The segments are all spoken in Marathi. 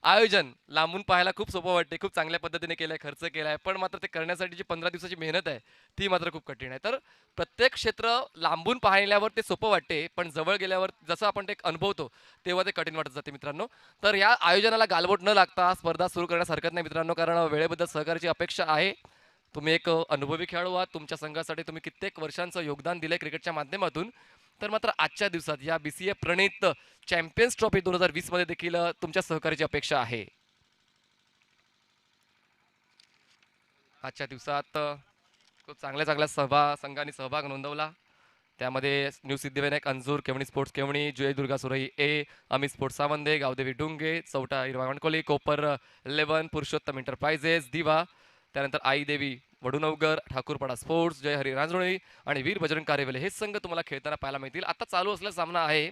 आयोजन लांबून पाहायला खूप सोपं वाटते, खूप चांगल्या पद्धतीने केलंय, खर्च केलाय, पण मात्र ते करण्यासाठी जी 15 दिवसाची मेहनत आहे ती मात्र खूप कठीण आहे. तर प्रत्येक क्षेत्र लांबून पाहिल्यावर ते सोपं वाटते, पण जवळ गेल्यावर जसं आपण ते अनुभवतो तेव्हा ते कठीण वाटत जाते मित्रांनो. तर या आयोजनाला गालबोट न लागता स्पर्धा सुरू करण्यास हरकत नाही मित्रांनो, कारण वेळेबद्दल सहकार्याची अपेक्षा आहे. तुम्ही एक अनुभवी खेळाडू आहात, तुमच्या संघासाठी तुम्ही कित्येक वर्षांचं योगदान दिलंय क्रिकेटच्या माध्यमातून. तर मात्र आजच्या दिवसात या BCA प्रणित चॅम्पियन्स ट्रॉफी 2020 मध्ये देखील तुमच्या सहकार्याची अपेक्षा आहे. आजच्या दिवसात खूप चांगल्या चांगल्या संघांनी सहभाग नोंदवला. त्यामध्ये न्यू सिद्धिविनायक अंजूर, केवणी स्पोर्ट्स केवणी, जय दुर्गा सुरई ए, अमित स्पोर्ट्स सावंदे, गावदेवी डुंगे, चौटा हिरवा वणकोली, कोपर 11, पुरुषोत्तम एंटरप्राइजेस दिवा, त्यानंतर आई देवी वडुनवगर, ठाकूरपाडा स्पोर्ट्स, जय हरी रांजणोळी आणि वीर बजरंग कारेवले हे संघ तुम्हाला खेळताना पाहायला मिळतील. आता चालू असलेला सामना आहे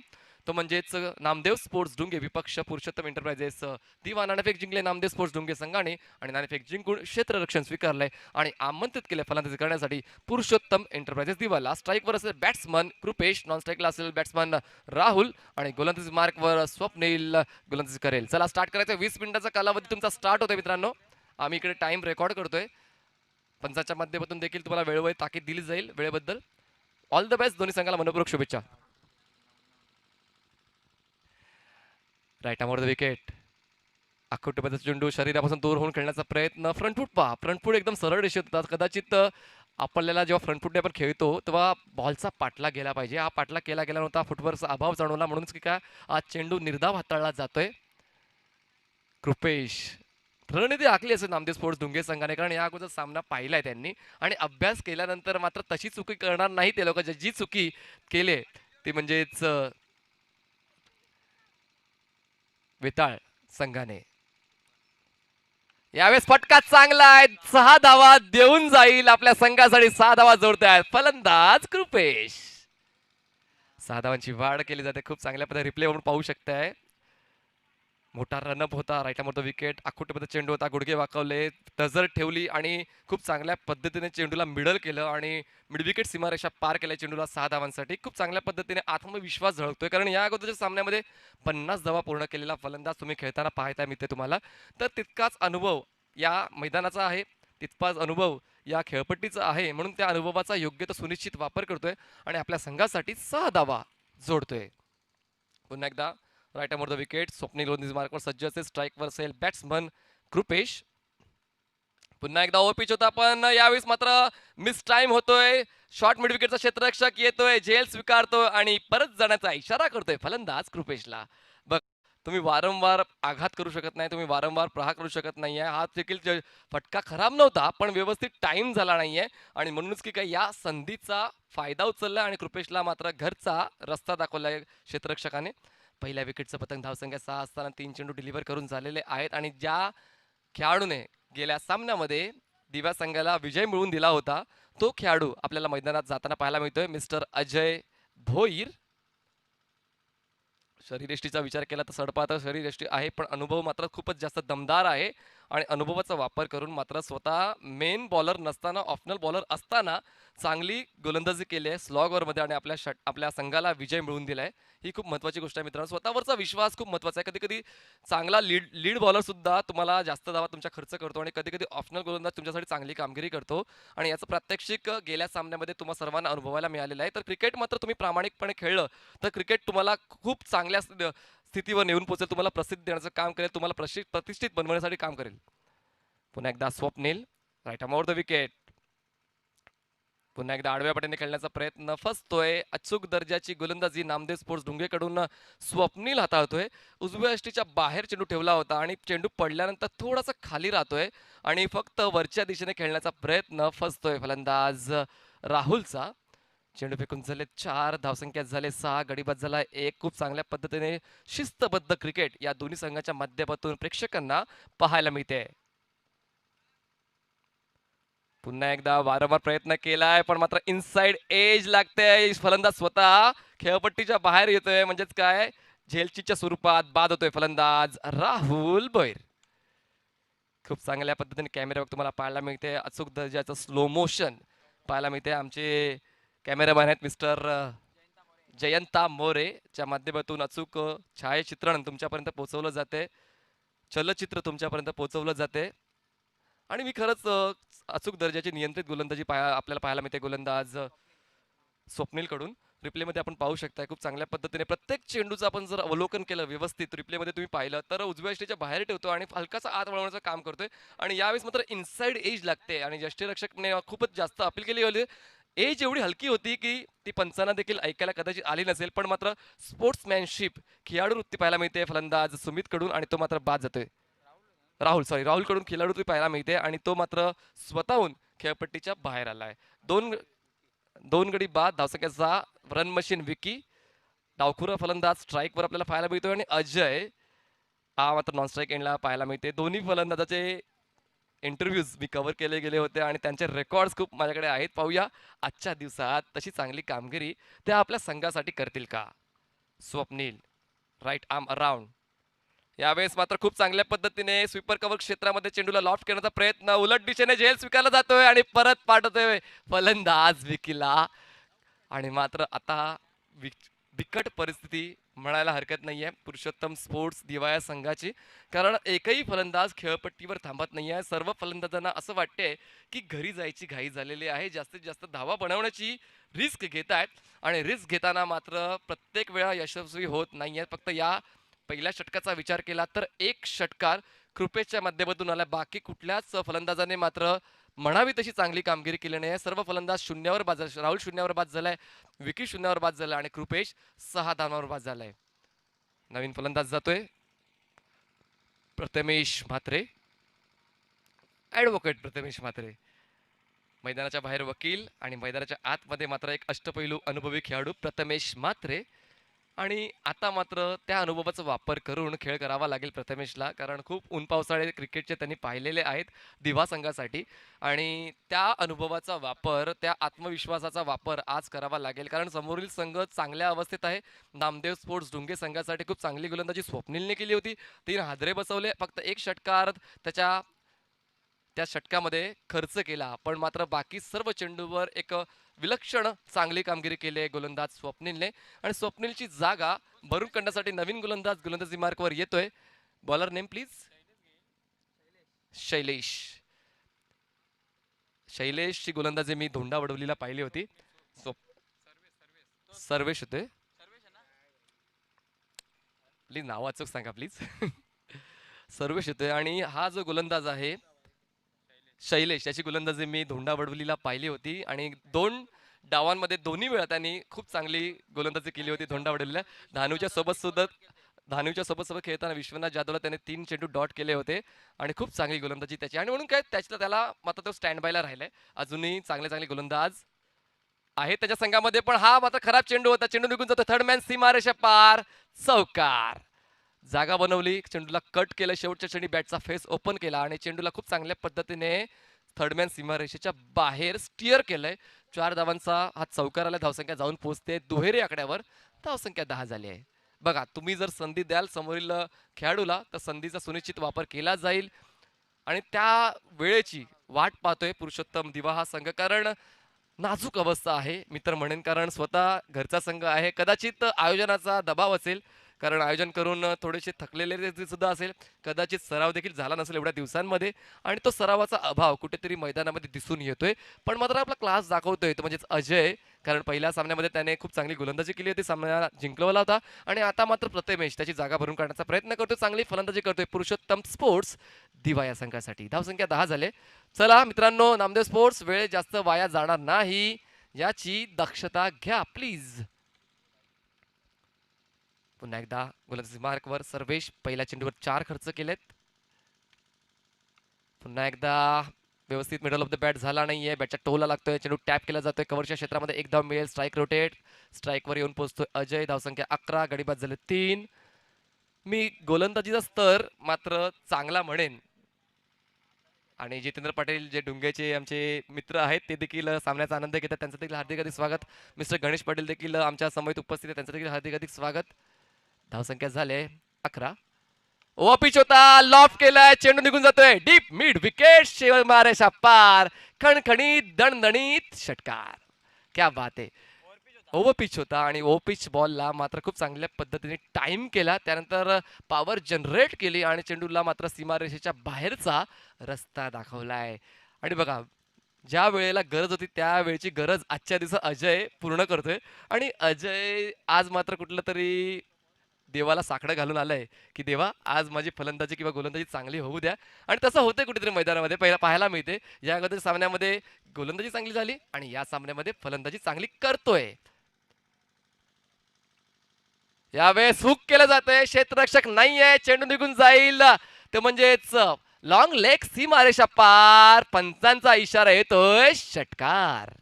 तो म्हणजेच नामदेव स्पोर्ट्स डुंगे विपक्ष पुरुषोत्तम एंटरप्राइजेस दिवा. नाणेफेक जिंकले नामदेव स्पोर्ट्स डुंगे संघाने आणि नाणेफेक जिंकून क्षेत्ररक्षण स्वीकारलंय आणि आमंत्रित केले फलंदाजी करण्यासाठी पुरुषोत्तम एंटरप्राइजेस दिवाला. स्ट्राईकवर असेल बॅट्समन कृपेश, नॉन स्ट्राईकला असेल बॅट्समन राहुल आणि गोलंदाजी मार्कवर स्वप्नील गोलंदाजी करेल. चला स्टार्ट करायचं. 20 मिनिटाचा कालावधी तुमचा स्टार्ट होतोय मित्रांनो. आम्ही इकडे टाइम रेकॉर्ड करतोय. पंचाच्या माध्यमातून देखील तुम्हाला वेळोवेळी ताकीद दिली जाईल वेळेबद्दल. All the best. दोन्ही संघाला मनपूर्वक शुभेच्छा. Write the wicket. आखुटपदाचा चेंडू शरीरापासून दूर होऊन खेळण्याचा प्रयत्न. फ्रंटफूट पहा, फ्रंटफूट एकदम सरळ रेषेत होतात. कदाचित आपल्याला जेव्हा फ्रंटफूटने आपण खेळतो तेव्हा बॉलचा पाठला गेला पाहिजे. हा पाठला केला गेला नव्हता, फुटवर्कचा अभाव जाणवला, म्हणूनच की काय आज चेंडू निर्धाव हाताळला जातोय. कृपेश रणनीती आखली असेल नामदेव स्पोर्ट्स डुंगे संघाने, कारण या अगोदर सामना पाहिलाय त्यांनी आणि अभ्यास केल्यानंतर मात्र तशी चुकी करणार नाही ते लोक. जी चुकी केले ती म्हणजेच वेताळ संघाने. यावेळेस फटका चांगला आहे, 6 धावा देऊन जाईल आपल्या संघासाठी. 6 धावा जोडतायत फलंदाज कृपेश. 6 धावांची वाढ केली जाते. खूप चांगल्या पद्धतीने रिप्ले होऊन पाहू शकताय. मोठा रनअप होता, राईट मोठा विकेट, आखुटमध्ये चेंडू होता, गुडघे वाकवले, नजर ठेवली आणि खूप चांगल्या पद्धतीने चेंडूला मिडल केलं आणि मिड विकेट सीमारेषा पार केल्या चेंडूला 6 धावांसाठी. खूप चांगल्या पद्धतीने आत्मविश्वास झळकतोय, कारण या अगोदरच्या सामन्यामध्ये 50 धावा पूर्ण केलेला फलंदाज तुम्ही खेळताना पाहताय मित्र तुम्हाला. तर तितकाच अनुभव या मैदानाचा आहे, तितकाच अनुभव या खेळपट्टीचा आहे, म्हणून त्या अनुभवाचा योग्य तो सुनिश्चित वापर करतोय आणि आपल्या संघासाठी 6 धावा जोडतोय. पुन्हा एकदा राईट द विकेट. स्वप्नील गोलंदाजी मार्कवर सज्ज असेल. स्ट्राईकवर असेल बॅट्समन कृपेश. पुन्हा एकदा ओपिच होता, पण यावेळेस मात्र मिस टाइम होतोय. शॉर्ट मिड विकेटचा क्षेत्ररक्षक येतोय, झेल स्वीकारतोय आणि परत जाण्याचा इशारा करतोय फलंदाज कृपेशला. बघ, तुम्ही वारंवार आघात करू शकत नाही, तुम्ही वारंवार प्रहार करू शकत नाहीये. हा देखील फटका खराब नव्हता, पण व्यवस्थित टाइम झाला नाहीये आणि म्हणूनच की काय या संधीचा फायदा उचलला आणि कृपेशला मात्र घरचा रस्ता दाखवलाय क्षेत्ररक्षकाने. पहिल्या विकेटचं पतंग धावसंख्या 6 असताना 3 चेंडू डिलिव्हर करून झालेले आहेत आणि ज्या खेळाडूने गेल्या सामन्यामध्ये दिव्या संघाला विजय मिळवून दिला होता तो खेळाडू आपल्याला मैदानात जाताना पाहायला मिळतोय, मिस्टर अजय भोईर. शरीरयष्टीचा विचार केला तर सडपातळ शरीरयष्टी आहे, पण अनुभव मात्र खूपच जास्त दमदार आहे आणि अनुभवाचा वापर करून मात्र स्वतः मेन बॉलर नसताना, ऑप्शनल बॉलर असताना चांगली गोलंदाजी केली आहे स्लॉगवरमध्ये आणि आपल्या संघाला विजय मिळवून दिलाय. ही खूप महत्त्वाची गोष्ट आहे मित्रांनो. स्वतःवरचा विश्वास खूप महत्त्वाचा आहे. कधी कधी चांगला लीड बॉलर सुद्धा तुम्हाला जास्त धावा तुमच्या खर्च करतो आणि कधी कधी ऑप्शनल गोलंदाज तुमच्यासाठी चांगली कामगिरी करतो आणि याचं प्रात्यक्षिक गेल्या सामन्यामध्ये तुम्हाला सर्वांना अनुभवायला मिळालेलं आहे. तर क्रिकेट मात्र तुम्ही प्रामाणिकपणे खेळलं तर क्रिकेट तुम्हाला खूप चांगल्या स्थितीवर नेऊन पोहोचेल, तुम्हाला प्रसिद्ध देण्याचं काम करेल, तुम्हाला प्रतिष्ठित बनवण्यासाठी काम करेल. पुन्हा एकदा स्वप्नील राईट अमाउट द विकेट. पुन्हा एकदा आडव्या पटीने खेळण्याचा प्रयत्न फसतोय. अचूक दर्जाची गोलंदाजी नामदेव स्पोर्ट्स डुंगेकडून स्वप्नील हाताळतोय. उजव्या यष्टीच्या बाहेर चेंडू ठेवला होता आणि चेंडू पडल्यानंतर थोडासा खाली राहतोय आणि फक्त वरच्या दिशेने खेळण्याचा प्रयत्न फसतोय फलंदाज राहुलचा. चेंडू फेकून झाले 4, धावसंख्या झाले 6, गडीबाद झाला 1. खूप चांगल्या पद्धतीने शिस्तबद्ध क्रिकेट या दोन्ही संघाच्या माध्यमातून प्रेक्षकांना पाहायला मिळते. पुन्हा एकदा वारंवार प्रयत्न केलाय, पण मात्र इनसाइड एज लागते. फलंदाज स्वतः खेळपट्टीच्या बाहेर येतोय, म्हणजेच काय झेलचीच्या स्वरूपात बाद होतोय फलंदाज राहुल भोईर. खूप चांगल्या पद्धतीने कॅमेऱ्यावर तुम्हाला पाहायला मिळते, अचूक दर्जाचं स्लो मोशन पाहायला मिळते. आमचे कॅमेरामॅन आहेत मिस्टर जयंता मोरे च्या माध्यमातून अचूक छायाचित्रण तुमच्यापर्यंत पोहोचवलं जाते. चलचित्र तुमच्यापर्यंत पोहोचवलं जाते आणि मी खरंच अचूक दर्जाची नियंत्रित गोलंदाजी आपल्याला पाहायला मिळते गोलंदाज स्वप्नीलकडून. रिप्लेमध्ये आपण पाहू शकता खूप चांगल्या पद्धतीने प्रत्येक चेंडूचं आपण जर अवलोकन केलं व्यवस्थित रिप्लेमध्ये तुम्ही पाहिलं तर उजव्या यष्टीच्या बाहेर ठेवतो आणि हलकासा आत वळवण्याचं काम करतोय आणि यावेळेस मात्र इनसाइड एज लागते आणि यष्टीरक्षकने खूपच जास्त अपील केली होती. एज एवढी हलकी होती की ती पंचांना देखील ऐकायला कदाचित आली नसेल, पण मात्र स्पोर्ट्समॅनशिप खेळाडू वृत्ती पाहायला मिळते फलंदाज सुमितकडून आणि तो मात्र बाद जातोय. राहुलकडून खेळाडू वृत्ती पाहायला मिळते आणि तो मात्र स्वतःहून खेळपट्टीच्या बाहेर आलाय. दोन दोन गडी बाद, धावसंख्या 6. रन मशीन विकी डावखुरा फलंदाज स्ट्राईकवर आपल्याला पाहायला मिळतोय आणि अजय हा मात्र नॉन स्ट्राईक एंडला पाहायला मिळते. दोन्ही फलंदाजाचे इंटरव्ह्यूज मी कव्हर केले गेले होते आणि त्यांचे रेकॉर्ड्स खूप माझ्याकडे आहेत. पाहूया आजच्या दिवसात तशी चांगली कामगिरी ते आपल्या संघासाठी करतील का. स्वप्नील राईट आर्म अराउंड, यावेळेस मात्र खूप चांगल्या पद्धतीने स्वीपर कव्हर क्षेत्रामध्ये चेंडूला लॉफ्ट करण्याचा प्रयत्न, उलट दिशेने झेल स्वीकारला जातोय आणि परत पाठवतोय फलंदाज विकीला. आणि मात्र आता बिकट परिस्थिती म्हणायला हरकत नाहीये पुरुषोत्तम स्पोर्ट्स दिवाया संघाची, कारण एकही फलंदाज खेळपट्टीवर थांबत नाहीये. सर्व फलंदाजांना असं वाटते की घरी जायची घाई झालेली आहे, जास्तीत जास्त धावा बनवण्याची रिस्क घेत आहेत आणि रिस्क घेताना मात्र प्रत्येक वेळा यशस्वी होत नाहीये. फक्त या पहिल्या षटकाचा विचार केला तर एक षटकार कृपेच्या माध्यमातून आला, बाकी कुठल्याच फलंदाजाने मात्र म्हणावी तशी चांगली कामगिरी केली नाही. सर्व फलंदाज शून्यावर बाद झाले. राहुल शून्यावर बाद झालाय, विकी शून्यावर बाद झाला आणि कृपेश 6 धावांवर बाद झालाय. नवीन फलंदाज जातोय प्रथमेश म्हात्रे, ऍडव्होकेट प्रथमेश म्हात्रे. मैदानाच्या बाहेर वकील आणि मैदानाच्या आतमध्ये मात्र एक अष्टपैलू अनुभवी खेळाडू प्रथमेश म्हात्रे. आणि आता मात्र त्या अनुभवाचा वापर करून खेळ करावा लागेल प्रथमेशला, कारण खूप ऊन पावसाळे क्रिकेटचे त्यांनी पाहिलेले आहेत दिवा संघासाठी आणि त्या अनुभवाचा वापर, त्या आत्मविश्वासाचा वापर आज करावा लागेल, कारण समोरील संघ चांगल्या अवस्थेत आहे. नामदेव स्पोर्ट्स डुंगे संघासाठी खूप चांगली गोलंदाजी स्वप्नीलने केली होती, 3 हादरे बसवले, फक्त एक षटकार त्या षटकामध्ये खर्च केला, पण मात्र बाकी सर्व चेंडूवर एक विलक्षण चांगली कामगिरी केली आहे गोलंदाज स्वप्नीलने. आणि स्वप्नीलची जागा भरून काढण्यासाठी नवीन गोलंदाज गोलंदाजी मार्कवर येतोय. Bowler name please. शैलेशची गोलंदाजी मी धोंडा वडवलीला पाहिली होती. सर्वेश होते प्लीज, नाव अचूक सांगा प्लीज. सर्वेश होते आणि हा जो गोलंदाज आहे शैलेश, याची गोलंदाजी मी धोंडा वडवलीला पाहिली होती आणि 2 डावांमध्ये दोन्ही वेळा त्यांनी खूप चांगली गोलंदाजी केली होती धोंडा वडवलीला. धानूच्या सोबत खेळताना विश्वनाथ जाधवला त्याने 3 चेंडू डॉट केले होते आणि खूप चांगली गोलंदाजी त्याची, आणि म्हणून काय त्याला मात्र तो स्टँड बायला राहिलाय. अजूनही चांगले गोलंदाज आहे त्याच्या संघामध्ये, पण हा मात्र खराब चेंडू होता. चेंडू निघून जातो थर्ड सीमारेषा पार, चौकार. जागा बनवली, चेंडूला कट केलं, शेवटच्या क्षणी बॅटचा फेस ओपन केला आणि चेंडूला खूप चांगल्या पद्धतीने थर्डमॅन सीमारेषेच्या बाहेर स्टिअर केलंय. 4 धावांचा हा चौकार आला, धावसंख्या जाऊन पोहोचते दुहेरी आकड्यावर, धावसंख्या 10 झाली आहे. बघा, तुम्ही जर संधी द्याल समोरील खेळाडूला तर संधीचा सुनिश्चित वापर केला जाईल आणि त्या वेळेची वाट पाहतोय पुरुषोत्तम दिवा हा संघ, कारण नाजूक अवस्था आहे मी तर म्हणेन, कारण स्वतः घरचा संघ आहे. कदाचित आयोजनाचा दबाव असेल, कारण आयोजन करून थोडेसे थकलेले सुद्धा असेल, कदाचित सराव देखील झाला नसेल एवढ्या दिवसांमध्ये आणि तो सरावाचा अभाव कुठेतरी मैदानामध्ये दिसून येतोय. पण मात्र आपला क्लास दाखवतोय तो म्हणजेच अजय, कारण पहिल्या सामन्यामध्ये त्याने खूप चांगली गोलंदाजी केली होती, सामना जिंकवला होता आणि आता मात्र प्रथमेश त्याची जागा भरून काढण्याचा प्रयत्न करतोय, चांगली फलंदाजी करतोय पुरुषोत्तम स्पोर्ट्स दिवा या संघासाठी. धावसंख्या 10 झाले. चला मित्रांनो, नामदेव स्पोर्ट्स वेळ जास्त वाया जाणार नाही याची दक्षता घ्या प्लीज. पुन्हा एकदा गोलंदाजी मार्कवर सर्वेश, पहिल्या चेंडूवर 4 खर्च केलेत. पुन्हा एकदा व्यवस्थित मिडल ऑफ द बॅट झाला नाहीये, बॅटच्या टोला लागतोय, चेंडू टॅप केला जातोय, कव्हरच्या क्षेत्रामध्ये 1 धाव मिळेल, स्ट्राईक रोटेट, स्ट्राईकवर येऊन पोहोचतोय अजय. धावसंख्या 11, गडीबाद झाले 3. मी गोलंदाजीचा स्तर मात्र चांगला म्हणेन आणि जितेंद्र पाटील जे डुंगेचे आमचे मित्र आहेत ते देखील सामन्याचा आनंद घेतात, त्यांचं देखील हार्दिक स्वागत. मिस्टर गणेश पाटील देखील आमच्या समवेत उपस्थित आहेत, त्यांचं देखील हार्दिक स्वागत. धावसंख्या झाले 11. ओव्हर पिच होता, लॉफ्ट केलाय, चेंडू निघून जातोय डीप मिड विकेट, शेवमारेषा पार, खणखणीत दणदणीत षटकार. क्या बात आहे. ओव्हर पिच होता आणि ओव्हर पिच बॉलला मात्र खूप चांगल्या पद्धतीने टाइम केला. त्यानंतर पॉवर जनरेट केली आणि चेंडूला मात्र सीमारेषेच्या बाहेरचा रस्ता दाखवलाय. आणि बघा, ज्या वेळेला गरज होती त्या वेळेची गरज आजच्या दिवसात अजय पूर्ण करतोय. आणि अजय आज मात्र कुठलं तरी देवाला साकडं घालून आलंय, की देवा आज माझी फलंदाजी किंवा गोलंदाजी चांगली होऊ द्या. आणि तसं होतंय कुठेतरी मैदानामध्ये पहिला पाहायला मिळते. या अगोदर सामन्यामध्ये गोलंदाजी चांगली झाली आणि या सामन्यामध्ये फलंदाजी चांगली करतोय. यावेळेस हुक केलं जातंय, क्षेत्ररक्षक नाहीये, चेंडू निघून जाईल. ते म्हणजेच लॉंग लेग सीमारेषा पार, पंचांचा इशारा येतोय, षटकार.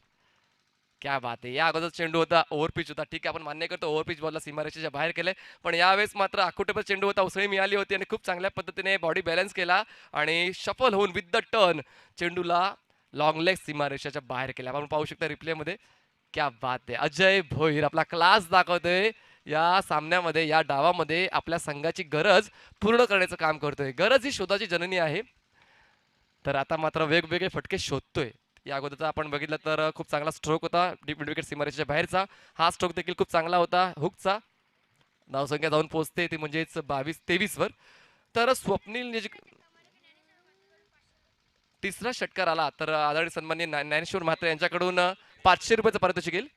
क्या बात आहे. या अगोदर चेंडू होता, ओव्हरपिच होता. ठीक आहे, आपण मान्य करतो ओव्हरपिच बॉलला सीमारेषेच्या बाहेर केलंय. पण यावेळेस मात्र अकुटेबल चेंडू होता, उसळी मिळाली होती आणि खूप चांगल्या पद्धतीने बॉडी बॅलन्स केला आणि शफल होऊन विथ द टर्न चेंडूला लॉंग लेग सीमारेषेच्या बाहेर केला. आपण पाहू शकता रिप्लेमध्ये. क्या बात आहे. अजय भोईर आपला क्लास दाखवतोय. या सामन्यामध्ये, या डावामध्ये आपल्या संघाची गरज पूर्ण करण्याचं काम करतोय. गरज ही शोधाची जननी आहे. तर आता मात्र वेगवेगळे फटके शोधतोय. या अगोदरचा आपण बघितलं तर खूप चांगला स्ट्रोक होता डीप मिड विकेट सीमारेषेच्या बाहेरचा. हा स्ट्रोक देखील खूप चांगला होता हुकचा. धावसंख्या जाऊन पोहोचते ती म्हणजेच 22-23 वर. तर स्वप्नील तिसरा षटकार आला तर आदरणीय सन्माननीय ज्ञानेश्वर म्हात्रे यांच्याकडून 500 रुपयाचं पारितोषिक येईल.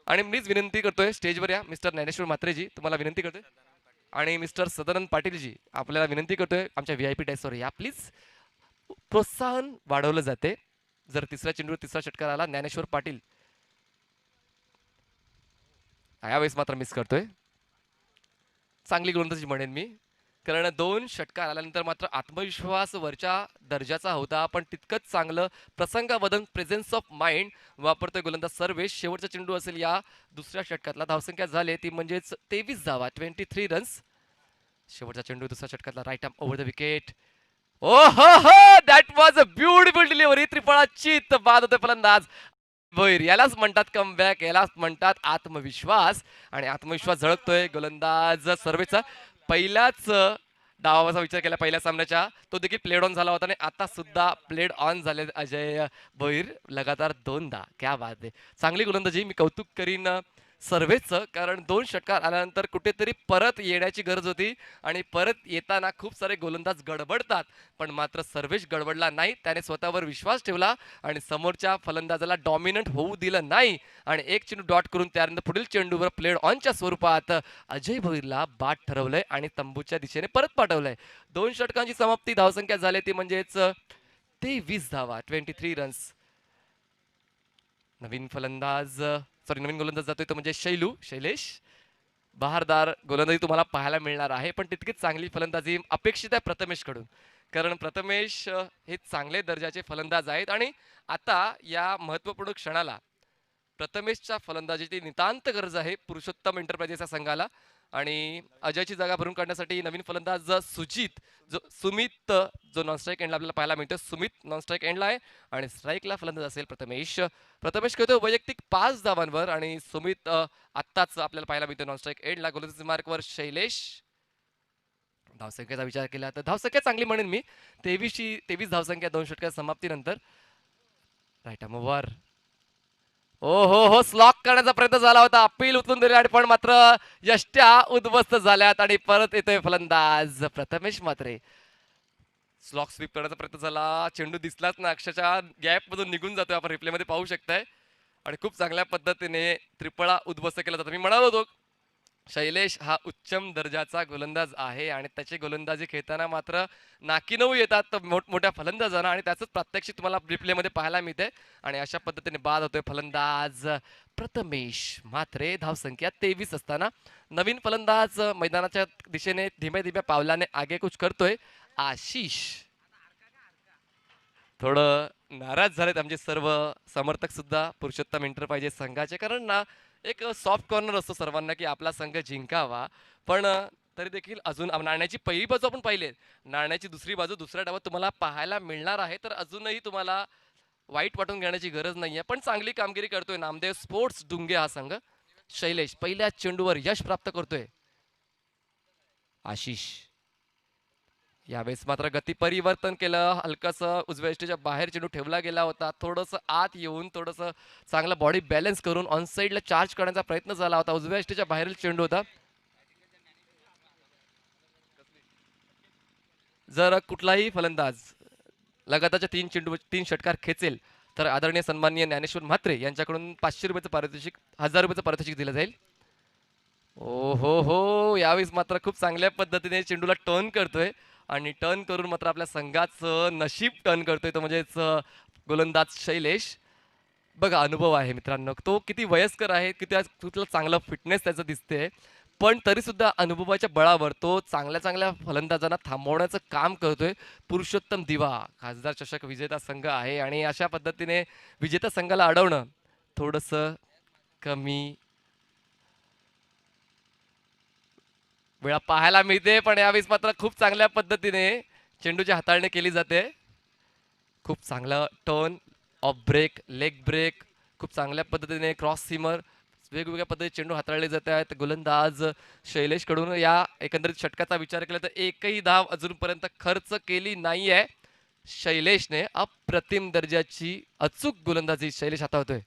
आणि मीच विनंती करतोय, स्टेजवर या मिस्टर ज्ञानेश्वर म्हात्रेजी, तुम्हाला विनंती करतोय. आणि मिस्टर सदानंद पाटीलजी आपल्याला विनंती करतोय, आमच्या व्हीआयपी डेस्कवर या प्लीज. प्रोत्साहन वाढवलं जाते जर तिसऱ्या चेंडूवर तिसरा षटकार आला. ज्ञानेश्वर पाटील यावेळेस मात्र मिस करतोय. चांगली गोलंदाजी म्हणेन मी, कारण 2 षटकार आल्यानंतर मात्र आत्मविश्वास वरच्या दर्जाचा होता. पण तितकंच चांगलं प्रसंगावदन प्रेझेन्स ऑफ माइंड वापरतोय गोलंदाज सर्वेश. शेवटचा चेंडू असेल या दुसऱ्या षटकातला. धावसंख्या झाली ती म्हणजेच 23 धावा, 23 रन्स. शेवटचा चेंडू दुसऱ्या षटकातला, right arm over the wicket. ओ हो हो, that was a beautiful delivery. त्रिफळाचीत बाद होते फलंदाज भोईर. यालाच म्हणतात कमबॅक, यालाच म्हणतात आत्मविश्वास. आणि आत्मविश्वास झळकतोय गोलंदाज सर्वेचा. पहिल्याच डावाचा विचार केला पहिल्या सामन्याच्या, तो देखील प्लेड ऑन झाला होता आणि आता सुद्धा प्लेड ऑन झाले अजय भोईर लगातार 2दा. क्या बात आहे. चांगली गोलंदाजी, मी कौतुक करीन सर्वेचं, कारण 2 षटकार आल्यानंतर कुठेतरी परत येण्याची गरज होती आणि परत येताना खूप सारे गोलंदाज गडबडतात. पण मात्र सर्वेश गडबडला नाही, त्याने स्वतःवर विश्वास ठेवला आणि समोरच्या फलंदाजाला डॉमिनंट होऊ दिलं नाही आणि एक चेंडू डॉट करून त्यानंतर पुढील चेंडूवर प्लेड ऑनच्या स्वरूपात अजय भोईरला बाद ठरवलंय आणि तंबूच्या दिशेने परत पाठवलंय. 2 षटकांची समाप्ती, धावसंख्या झाली ती म्हणजेच 23 धावा, 23 रन्स. नवीन गोलंदाज जातोय तो म्हणजे शैलेश. बहारदार गोलंदाजी तुम्हाला पाहायला मिळणार आहे, पण तितकीच चांगली फलंदाजी अपेक्षित आहे प्रथमेश कडून, कारण प्रथमेश हे चांगले दर्जाचे फलंदाज आहेत. आणि आता या महत्वपूर्ण क्षणाला प्रथमेशच्या फलंदाजीची नितांत गरज आहे पुरुषोत्तम एंटरप्राइजेसच्या संघाला. आणि अजयची जागा भरून काढण्यासाठी नवीन फलंदाज सुमित जो नॉनस्ट्राईक एंडला आपल्याला पाहायला मिळतो. सुमित नॉनस्ट्राईक एंडला आहे आणि स्ट्राईकला फलंदाज असेल प्रथमेश खेळतो वैयक्तिक 5 धावांवर आणि सुमित आत्ताच आपल्याला पाहायला मिळतो नॉनस्ट्राईक एंडला. गोलंदाजी मार्कवर शैलेश. धावसंख्येचा विचार केला तर धावसंख्या चांगली म्हणेन मी, 23 धावसंख्या 2 षटकार समाप्तीनंतर. Right over. ओ हो हो, स्लॉक करण्याचा प्रयत्न झाला होता, अपील उचलून दिले आणि पण मात्र यष्ट्या उद्ध्वस्त झाल्यात आणि परत येतोय फलंदाज प्रथमेश म्हात्रे. स्लॉक स्वीप करण्याचा प्रयत्न झाला, चेंडू दिसलाच ना, अक्षरशः गॅप मधून निघून जातोय, आपण रिप्ले मध्ये पाहू शकताय. आणि खूप चांगल्या पद्धतीने त्रिफळा उद्ध्वस्त केला जातो. मी म्हणालो होतो शैलेश हा उच्चम दर्जाचा गोलंदाज आहे आणि त्याची गोलंदाजी खेळताना मात्र नाकीनऊ येतात मोठमोठ्या फलंदाजांना आणि त्याच प्रात्यक्षिक तुम्हाला रिप्ले मध्ये पाहायला मिळते. आणि अशा पद्धतीने बाद होतोय फलंदाज प्रथमेश म्हात्रे. धावसंख्या 23 असताना नवीन फलंदाज मैदानाच्या दिशेने धीमे धीमे पावलाने आगेकूच करतोय आशिष. थोडं नाराज झालेत आमचे सर्व समर्थक सुद्धा पुरुषोत्तम एंटरप्राइजेस संघाचे, कारण ना एक सॉफ्ट कॉर्नर असतो सर्वांना की आपला संघ जिंकावा. पण तरी देखील अजून नाण्याची पहिली बाजू आपण पाहिली, नाण्याची दुसरी बाजू दुसऱ्या डावात तुम्हाला पाहायला मिळणार आहे. तर अजूनही तुम्हाला वाईट वाटून घेण्याची गरज नाहीये, पण चांगली कामगिरी करतोय नामदेव स्पोर्ट्स डुंगे हा संघ. शैलेश पहिल्या चेंडूवर यश प्राप्त करतोय. आशिष यावेळेस मात्र गती परिवर्तन केलं, हलकंसं उजव्या यष्टीच्या बाहेर चेंडू ठेवला गेला होता. थोडंसं आत येऊन थोडंसं चांगलं बॉडी बॅलन्स करून ऑन साईडला चार्ज करण्याचा प्रयत्न झाला होता. उजव्या यष्टीच्या बाहेरील चेंडू होता. जर कुठलाही फलंदाज लगातारच्या 3 षटकार खेचेल तर आदरणीय सन्माननीय ज्ञानेश्वर म्हात्रे यांच्याकडून 500 रुपयाचं पारितोषिक, 1000 रुपयाचं पारितोषिक दिलं जाईल. ओ हो हो, यावेळेस मात्र खूप चांगल्या पद्धतीने चेंडूला टर्न करतोय आणि टर्न करून मात्र आपल्या संघाचं नशीब टर्न करतोय तो म्हणजेच गोलंदाज शैलेश. बघा अनुभव आहे मित्रांनो, तो किती वयस्कर आहे, किती कुठलं चांगलं फिटनेस त्याचं दिसते, पण तरी सुद्धा अनुभवाच्या बळावर तो चांगल्या चांगल्या फलंदाजांना थांबवण्याचं काम करतोय. पुरुषोत्तम दिवा खासदार चषक विजेता संघ आहे आणि अशा पद्धतीने विजेता संघाला अडवणं थोडंसं कमी वेळा पाहायला मिळते, पण यावेळेस मात्र खूप चांगल्या पद्धतीने चेंडूची हाताळणी केली जाते. खूप चांगलं turn, off break, leg break, खूप चांगल्या पद्धतीने क्रॉस सीमर, वेगवेगळ्या पद्धतीने चेंडू हाताळले जात आहेत. गोलंदाज शैलेशकडून या एकंदरीत षटकाचा विचार केला तर एकही धाव अजूनपर्यंत खर्च केली नाहीये शैलेशने. अप्रतिम दर्जाची अचूक गोलंदाजी शैलेश हाताळतोय.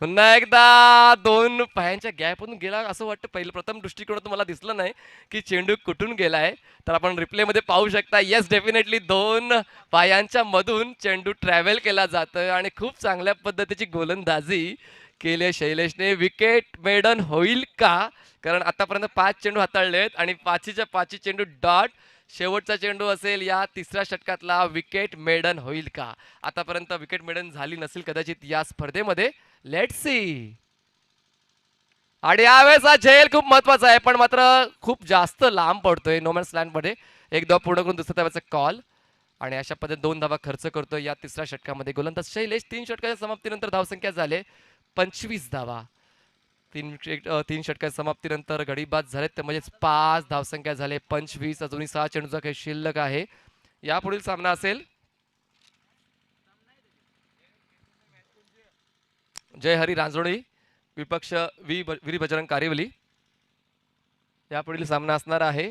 पुन्हा एकदा 2 पायांच्या गॅपमधून गेला असं वाटतं. पहिलं प्रथम दृष्टिकोनातून मला दिसलं नाही की चेंडू कुठून गेलाय, तर आपण रिप्लेमध्ये पाहू शकता. येस, डेफिनेटली 2 पायांच्या मधून चेंडू ट्रॅव्हल केला जातोय आणि खूप चांगल्या पद्धतीची गोलंदाजी केली शैलेशने. विकेट मेडन होईल का, कारण आतापर्यंत 5 चेंडू हाताळलेत आणि 5च्या 5 चेंडू डॉट. शेवटचा चेंडू असेल या तिसऱ्या षटकातला, विकेट मेडन होईल का. आतापर्यंत विकेट मेडन झाली नसेल कदाचित या स्पर्धेमध्ये. Let's see. आणि यावेळेस हा झेल खूप महत्वाचा आहे, पण मात्र खूप जास्त लांब पडतोय नोमॅन्स लँड मध्ये. एक धाव पूर्ण करून दुसऱ्या धावाचा कॉल आणि अशा पद्धतीने 2 धावा खर्च करतोय या तिसऱ्या षटकामध्ये गोलंदाज शैलेश. 3 षटकाच्या समाप्तीनंतर धावसंख्या झाले 25 धावा. 3 षटकाच्या समाप्तीनंतर गडी बाद झालेत, ते म्हणजेच 5 धावसंख्या झाले 25. अजूनही 6 चेंडूचा काही शिल्लक आहे. यापुढील सामना असेल जय हरी रांजोळी विपक्ष वीर बजरंग कारिवली. यापुढील सामना असणार आहे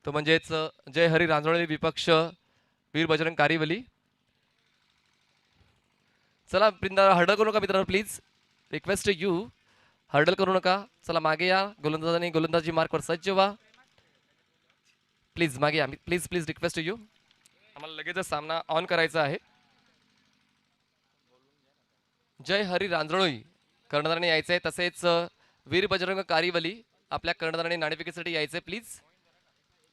तो म्हणजेच जय हरी रांजोळी विपक्ष वीर बजरंग कारिवली. चला बिंदा हर्डल करू नका मित्रांनो, प्लीज रिक्वेस्ट यू, हर्डल करू नका. चला मागे या, गोलंदाजांनी गोलंदाजी मार्कवर सज्ज व्हा. प्लीज मागे या, प्लीज प्लीज रिक्वेस्ट यू. आम्हाला लगेचच सामना ऑन करायचा आहे. जय हरी रांजणोळी कर्णधाराने यायचंय, तसेच वीर बजरंग कारिवली आपल्या कर्णधाराने नाणेफेकीसाठी यायचंय प्लीज.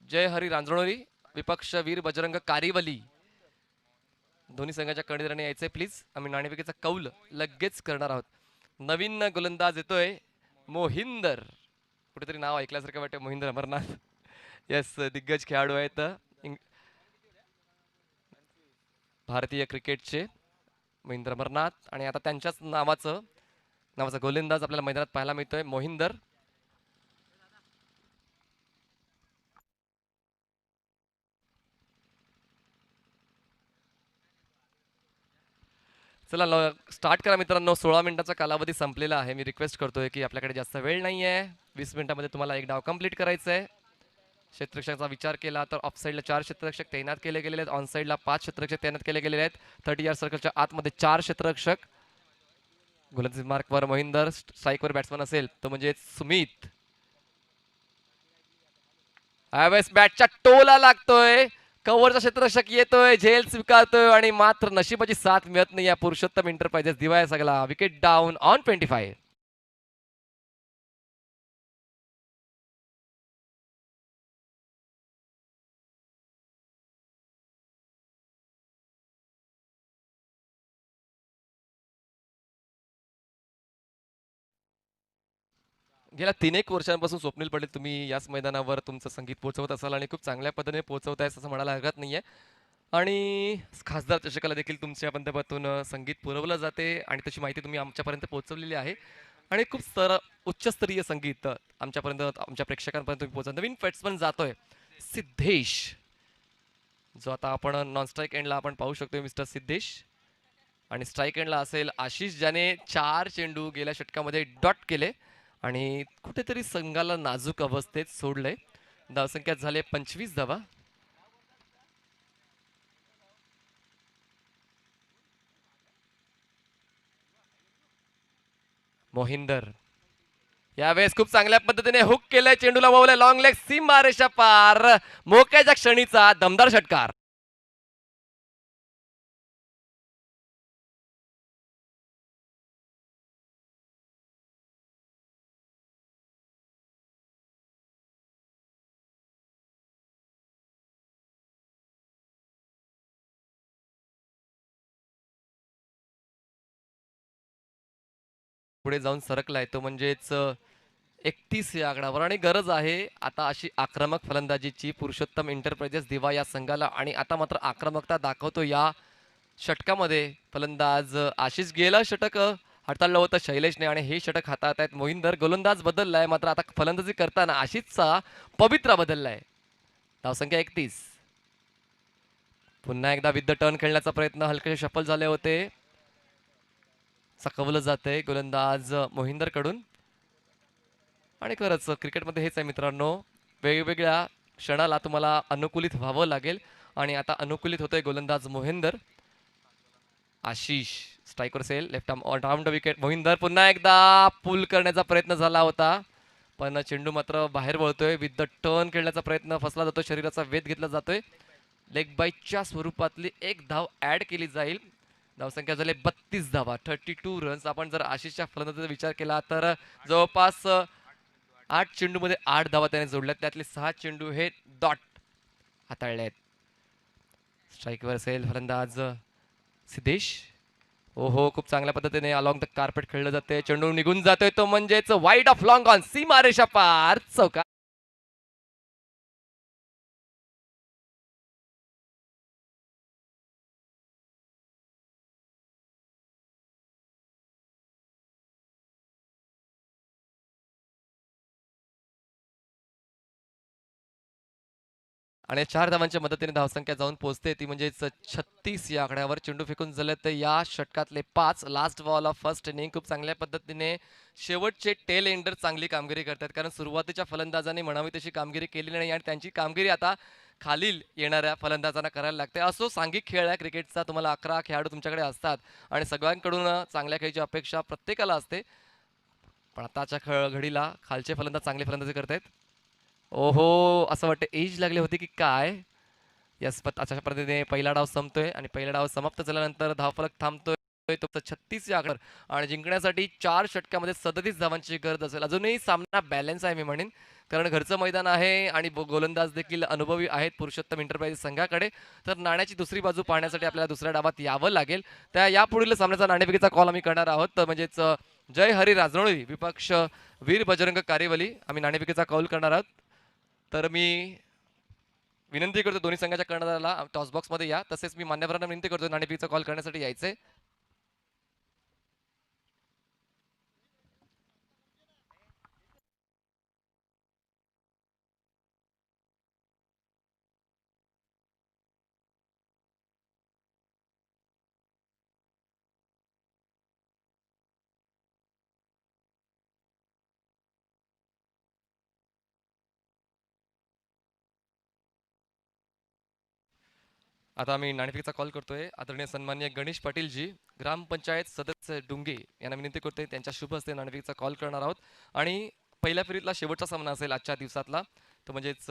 जय हरी रांजणोळी विपक्ष वीर बजरंग कारिवली दोन्ही संघाच्या कर्णधाराने यायचंय प्लीज. आम्ही नाणेफेकीचा कौल लगेच करणार आहोत. नवीन गोलंदाज येतोय मोहिंदर, कुठेतरी नाव ऐकल्यासारखं वाटतं मोहिंदर अमरनाथ. येस, दिग्गज खेळाडू आहेत भारतीय क्रिकेटचे मोहिंदर अमरनाथ, आणि आता त्यांच्याच नावाचा गोलंदाज आपल्याला मैदानात पाहायला मिळतोय मोहिंदर. चला स्टार्ट करा मित्रांनो. 16 मिनिटाचा कालावधी संपलेला आहे. मी रिक्वेस्ट करतोय की आपल्याकडे जास्त वेळ नाहीये, 20 मिनिटांमध्ये तुम्हाला एक डाव कंप्लीट करायचा आहे. क्षेत्ररक्षकाचा विचार केला तर ऑफ साईडला 4 क्षेत्ररक्षक तैनात केले गेलेले आहेत, ऑन साईडला 5 क्षेत्ररक्षक तैनात केले गेलेले आहेत. 30 यार्ड सर्कलच्या आतमध्ये 4 क्षेत्ररक्षक. गोलंदाजी मार्कवर मोहिंदर, स्ट्राईकवर बॅट्समन असेल तो म्हणजे सुमित. यावेळेस बॅटच्या टोला लागतोय, कव्हरचा क्षेत्ररक्षक येतोय, झेल स्वीकारतोय आणि मात्र नशिबाची साथ मिळत नाही या पुरुषोत्तम एंटरप्राइजेस दिवाय सगळा. Wicket down on 25. गेल्या 3-1 वर्षांपासून स्वप्नील पटेल तुम्ही याच मैदानावर तुमचं संगीत पोहोचवत असाल आणि खूप चांगल्या पद्धतीने पोहोचवताय असं म्हणायला हरकत नाहीये. आणि खासदार चषकाला देखील तुमच्या माध्यमातून संगीत पुरवलं जाते आणि त्याची माहिती तुम्ही आमच्यापर्यंत पोहोचवलेली आहे. आणि खूप उच्चस्तरीय संगीत आमच्यापर्यंत, आमच्या प्रेक्षकांपर्यंत तुम्ही पोहोचवता. नवीन बॅट्समन जातोय सिद्धेश, जो आता आपण नॉन स्ट्राईक एंडला आपण पाहू शकतोय मिस्टर सिद्धेश. आणि स्ट्राईक एंडला असेल आशिष, ज्याने 4 चेंडू गेल्या षटकामध्ये डॉट केले आणि कुठेतरी संघाला नाजूक अवस्थेत सोडले. धावसंख्या झाले 25 धावा. मोहिंदर यावेळेस खूप चांगल्या पद्धतीने हुक केलंय, चेंडूला वळवलंय, लॉंग लेग, सीमारेषा पार, मोक्याच्या क्षणीचा दमदार षटकार. पुढे जाऊन सरकलाय तो म्हणजेच 31 या आकडावर आणि गरज आहे आता अशी आक्रमक फलंदाजीची पुरुषोत्तम एंटरप्राइजेस दिवा या संघाला. आणि आता मात्र आक्रमकता दाखवतो या षटकामध्ये फलंदाज आशिष गेला षटक हाताळलं होतं शैलेशने आणि हे षटक हातात आहेत मोहिंदर. गोलंदाज बदललाय मात्र आता फलंदाजी करताना आशिषचा पवित्रा बदललाय. धावसंख्या 31. पुन्हा एकदा विथ द टर्न खेळण्याचा प्रयत्न, हलके शफल झाले होते. चकवलं जातंय गोलंदाज मोहिंदर कडून. आणि खरंच क्रिकेटमध्ये हेच आहे मित्रांनो, वेगवेगळ्या क्षणाला तुम्हाला अनुकूलित व्हावं लागेल आणि आता अनुकूलित होतोय गोलंदाज मोहिंदर. आशिष स्ट्राईकवर असेल, left arm on the wicket. Mohinder पुन्हा एकदा पुल करण्याचा प्रयत्न झाला होता पण चेंडू मात्र बाहेर वळतोय. विथ द टर्न खेळण्याचा प्रयत्न फसला जातो, शरीराचा वेध घेतला जातोय. लेग बाईटच्या स्वरूपातली एक धाव ऍड केली जाईल. धावसंख्या झाली 32 धावा, 32 रन्स. आपण जर आशिषच्या फलंदाजीचा विचार केला तर जवळपास 8 चेंडूमध्ये 8 धावा त्याने जोडल्यात, त्यातले 6 चेंडू हे डॉट हाताळले आहेत. स्ट्राईकवर असेल फलंदाज सिद्धेश. ओहो, खूप चांगल्या पद्धतीने अलॉंग द कार्पेट खेळलं जाते, चेंडू निघून जातोय तो म्हणजेच वाईड ऑफ लॉंग ऑन, सीमारेषा पार, चौका. आणि 4 धावांच्या मदतीने धावसंख्या जाऊन पोहोचते ती म्हणजेच 36 या आकड्यावर. चेंडू फेकून झाले तर या षटकातले 5 last ball of first inning. खूप चांगल्या पद्धतीने शेवटचे टेल एंडर चांगली कामगिरी करतात, कारण सुरुवातीच्या फलंदाजांनी म्हणावी तशी कामगिरी केली नाही आणि त्यांची कामगिरी आता खालील येणाऱ्या फलंदाजांना करायला लागते. असो, सांघिक खेळ आहे क्रिकेटचा, तुम्हाला 11 खेळाडू तुमच्याकडे असतात आणि सगळ्यांकडून चांगल्या खेळाची अपेक्षा प्रत्येकाला असते. पण आताच्या घडीला खालचे फलंदाज चांगली फलंदाजी करतायत. ओहो, असं वाटतं एज लागले होते की काय. यस, अशा पद्धतीने पहिला डाव संपतोय आणि पहिला डाव समाप्त झाल्यानंतर धावफलक थांबतोय तो 36 या आकड्यावर आणि जिंकण्यासाठी 4 षटकामध्ये 37 धावांची गरज असेल. अजूनही सामना बॅलन्स आहे मी म्हणेन, कारण घरचं मैदान आहे आणि गोलंदाज देखील अनुभवी आहेत पुरुषोत्तम एंटरप्राइजेस संघाकडे. तर नाण्याची दुसरी बाजू पाहण्यासाठी आपल्याला दुसऱ्या डावात यावं लागेल. त्या यापुढील सामन्याचा नाणेफेकीचा कॉल आम्ही करणार आहोत, तर म्हणजेच जय हरी राजनोळी विपक्ष वीर बजरंग कारेवली. आम्ही नाणेफेकीचा कॉल करणार आहोत. तर मी विनंती करतो दोन्ही संघाच्या कर्णधाराला टॉस बॉक्स मध्ये या. तसेच मी मान्यवरांना विनंती करतो नाणेफेकीचा कॉल करण्यासाठी यायचंय. आता आम्ही नाणेफेकीचा कॉल करतोय. आदरणीय सन्माननीय गणेश पाटीलजी, ग्रामपंचायत सदस्य डुंगे यांना विनंती करतोय, त्यांच्या शुभ हस्ते नाणेफेकीचा कॉल करणार आहोत. आणि पहिल्या फेरीतला शेवटचा सामना असेल आजच्या दिवसातला, तो म्हणजेच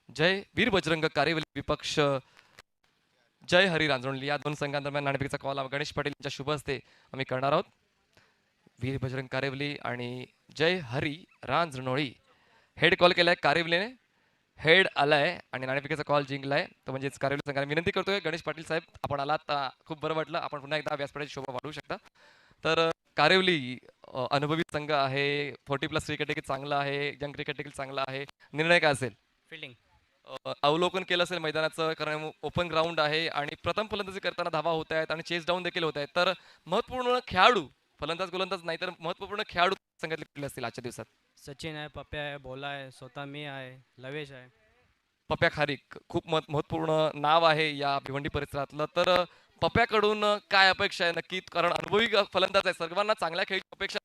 जय वीर बजरंग कारेवली विपक्ष जय हरी रांजणली. या दोन संघांदरम्यान नाणेफेकीचा कॉल गणेश पाटील यांच्या शुभ हस्ते आम्ही करणार आहोत. वीर बजरंग कारेवली आणि जय हरी रांजणोळी. हेड कॉल केलाय कारेवलीने, हेड आलाय आणि नाणेफेकीचा कॉल जिंकलाय, तर म्हणजेच कारेवली संघाला विनंती करतोय गणेश पाटील साहेब, आपण आलात खूप बरं वाटलं, आपण पुन्हा एकदा व्यासपीठाची शोभा वाढवू शकता. तर कारेवली अनुभवी संघ आहे, 40+ क्रिकेट देखील चांगला आहे, यंग क्रिकेट देखील चांगला आहे. निर्णय काय असेल? फिल्डिंग. अवलोकन केलं असेल मैदानाचं, कारण ओपन ग्राउंड आहे आणि प्रथम फलंदाजी करताना धावा होत आहेत आणि चेस डाऊन देखील होत आहेत. तर महत्वपूर्ण खेळाडू, फलंदाज गोलंदाज नाही तर महत्वपूर्ण खेळाडू संघातले कुठले असतील आजच्या दिवसात? सचिन आहे, पप्या आहे, भोला आहे, स्वतः मी आहे, लवेश आहे. पप्या खारीक खूप महत्वपूर्ण नाव आहे या भिवंडी परिसरातलं. तर पप्याकडून काय अपेक्षा आहे नक्की, कारण अनुभवी फलंदाज आहे, सर्वांना चांगल्या खेळाची अपेक्षा,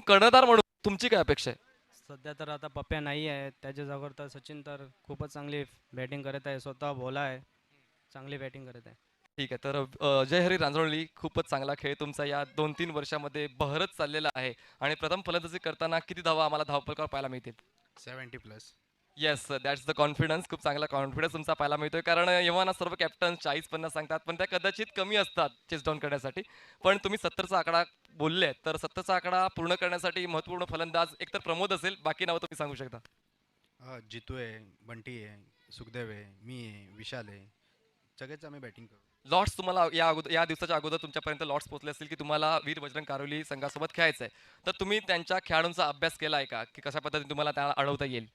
कर्णधार म्हणून तुमची काय अपेक्षा आहे? सध्या तर आता पप्प्या नाही आहे, त्याच्या जागेवर तर सचिन तर खूपच चांगली बॅटिंग करत आहे. स्वतः बोला आहे, चांगली बॅटिंग करत आहे. ठीक आहे. तर जय हरी रांजणोली, खूपच चांगला खेळ तुमचा या 2-3 वर्षामध्ये बहरत चाललेला आहे आणि प्रथम फलंदाजी करताना किती धावा आम्हाला धावपलकावर पाहायला मिळतील? 70 plus. Yes, that's the confidence. खूप चांगला कॉन्फिडन्स तुमचा पाहायला मिळतोय. कारण जेव्हा ना सर्व कॅप्टन 40-50 सांगतात, पण त्या कदाचित कमी असतात चेस डाऊन करण्यासाठी. पण तुम्ही 70चा आकडा बोलले, तर 70चा आकडा पूर्ण करण्यासाठी महत्त्वपूर्ण फलंदाज एकतर प्रमोद असेल, बाकी नावं तुम्ही सांगू शकता. जितू आहे, बंटी आहे, सुखदेव आहे, मी आहे, विशाल आहे. सगळेच आम्ही बॅटिंग करू. लॉर्ड्स तुम्हाला या दिवसाच्या अगोदर तुमच्यापर्यंत लॉर्ड्स पोहोचले असतील की तुम्हाला वीर बजरंग कारोली संघासोबत खेळायचं आहे. तर तुम्ही त्यांच्या खेळाडूंचा अभ्यास केला आहे का, की कशा पद्धतीने तुम्हाला त्याला अडवता येईल?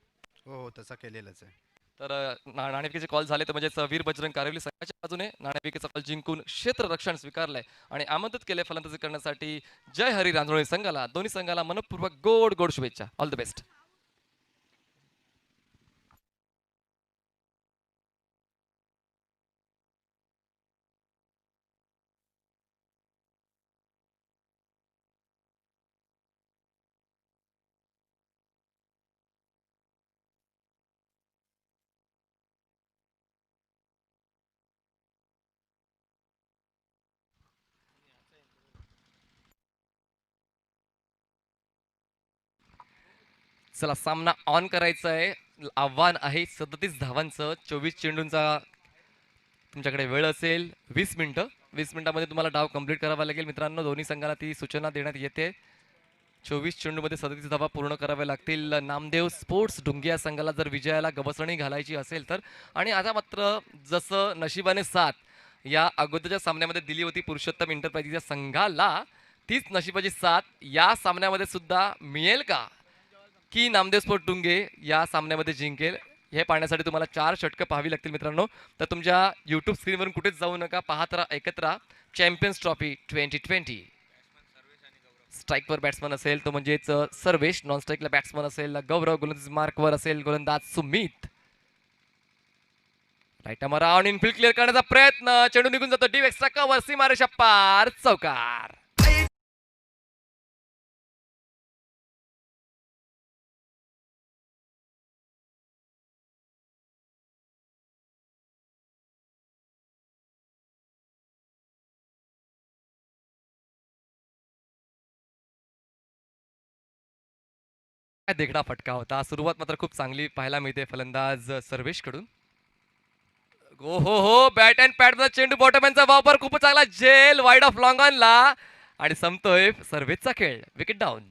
हो हो, तसा केलेलाच आहे. तर नाणेफेकीचे कॉल झाले तर म्हणजे वीर बजरंग कारोली संघाच्या बाजूने नाणेफेकीचा कॉल जिंकून क्षेत्ररक्षण स्वीकारलंय आणि आमंत्रित केले फलंदाजी करण्यासाठी जय हरी रांजणोळी संघाला, दोन्ही संघाला मनपूर्वक गोड गोड शुभेच्छा. All the best. चला, सामना ऑन करायचा आहे. आव्हान आहे 37 धावांचं. 24 चेंडूंचा तुमच्याकडे वेळ असेल. 20 मिनिटं. 20 मिनिटामध्ये तुम्हाला डाव कंप्लीट करावा लागेल मित्रांनो. दोन्ही संघाला ती सूचना देण्यात येते. 24 चेंडूमध्ये 37 धावा पूर्ण कराव्या लागतील. नामदेव स्पोर्ट्स डुंगिया संघाला जर विजयाला गवसणी घालायची असेल तर. आणि आता मात्र जसं नशिबाने साथ या अगोदरच्या सामन्यामध्ये दिली होती पुरुषोत्तम इंटरप्राइजेसच्या संघाला, तीच नशिबाची साथ या सामन्यामध्ये सुद्धा मिळेल का, की नामदेव स्पोर्ट डुंगे या सामन्यामध्ये जिंकेल? हे पाहण्यासाठी तुम्हाला 4 षटकं पाहावी लागतील मित्रांनो. तर तुमच्या यूट्यूब स्क्रीनवरून कुठेच जाऊ नका, पाहत राहा, ऐकत राहा. Champions trophy 2020. स्ट्राईकवर बॅट्समन असेल तो म्हणजेच सर्वेश, नॉन स्ट्राईकला बॅट्समन असेल गौरव, गोलंदाज मार्कवर असेल गोलंदाज Sumit. Right round infield clear करण्याचा प्रयत्न, चेंडू निघून जातो डीप एक्स्ट्रा कव्हर, सीमारेषा पार, चौकार. काय देखणा फटका होता. सुरुवात मात्र खूप चांगली पाहायला मिळते फलंदाज सर्वेश कडून. हो हो हो, बॅट अँड पॅड चेंडू बॉटमॅनचा वापर खूपच चांगला, जेल वाईड ऑफ लॉंग ऑनला आणि संपतोय सर्वेचा खेळ. Wicket down.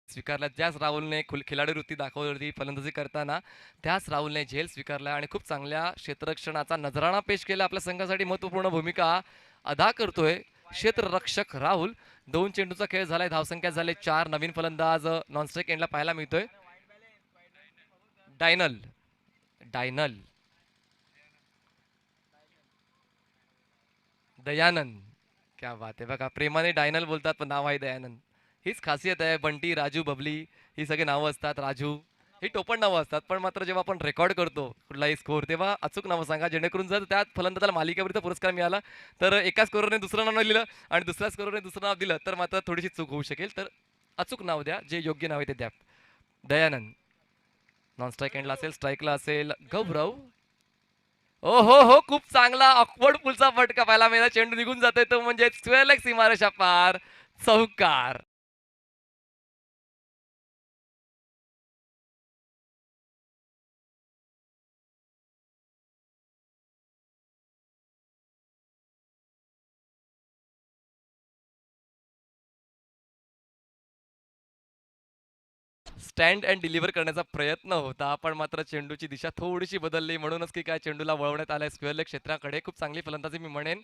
स्वीकारला ज्याच राहुलने खिलाडी वृत्ती दाखवली होती फलंदाजी करताना, त्याच राहुलने झेल स्वीकारला आणि खूप चांगल्या क्षेत्ररक्षणाचा नजराणा पेश केला. आपल्या संघासाठी महत्वपूर्ण भूमिका अदा करतोय क्षेत्ररक्षक राहुल. 2 चेंडूचा खेळ झालाय, धावसंख्या झाले 4. नवीन फलंदाज नॉन स्ट्राईक एंडला पाहायला मिळतोय डायनल. डायनल दयानंद. क्या बात आहे. बघा, प्रेमाने डायनल बोलतात पण नाव आहे दयानंद. हीच खासियत आहे. बंटी, राजू, बबली ही सगळे नावं असतात. राजू ही टोपण नावं असतात, पण मात्र जेव्हा आपण रेकॉर्ड करतो कुठलाही स्कोर तेव्हा अचूक नावं सांगा, जेणेकरून जर त्या फलंदाजाला मालिकेवरचा पुरस्कार मिळाला तर एका स्कोरने दुसरं नाव लिहिलं आणि दुसऱ्या स्कोरने दुसरं नाव दिलं तर मात्र थोडीशी चूक होऊ शकेल. तर अचूक नाव द्या, जे योग्य नाव आहे ते द्या. दयानंद नॉन स्ट्राईक एंडला असेल, स्ट्राईकला असेल गौरव. ओ हो हो, खूप चांगला ऑकवर्ड पुलचा फटका पाहायला मिळाला. चेंडू निघून जातोय तो म्हणजे स्क्वेअर लेग, सीमारेषा पार, चौकार. स्टँड अँड डिलिव्हर करण्याचा प्रयत्न होता, पण मात्र चेंडूची दिशा थोडीशी बदलली, म्हणूनच की काय चेंडूला वळवण्यात आलाय स्क्वेअर लेग क्षेत्राकडे. खूप चांगली फलंदाजी मी म्हणेन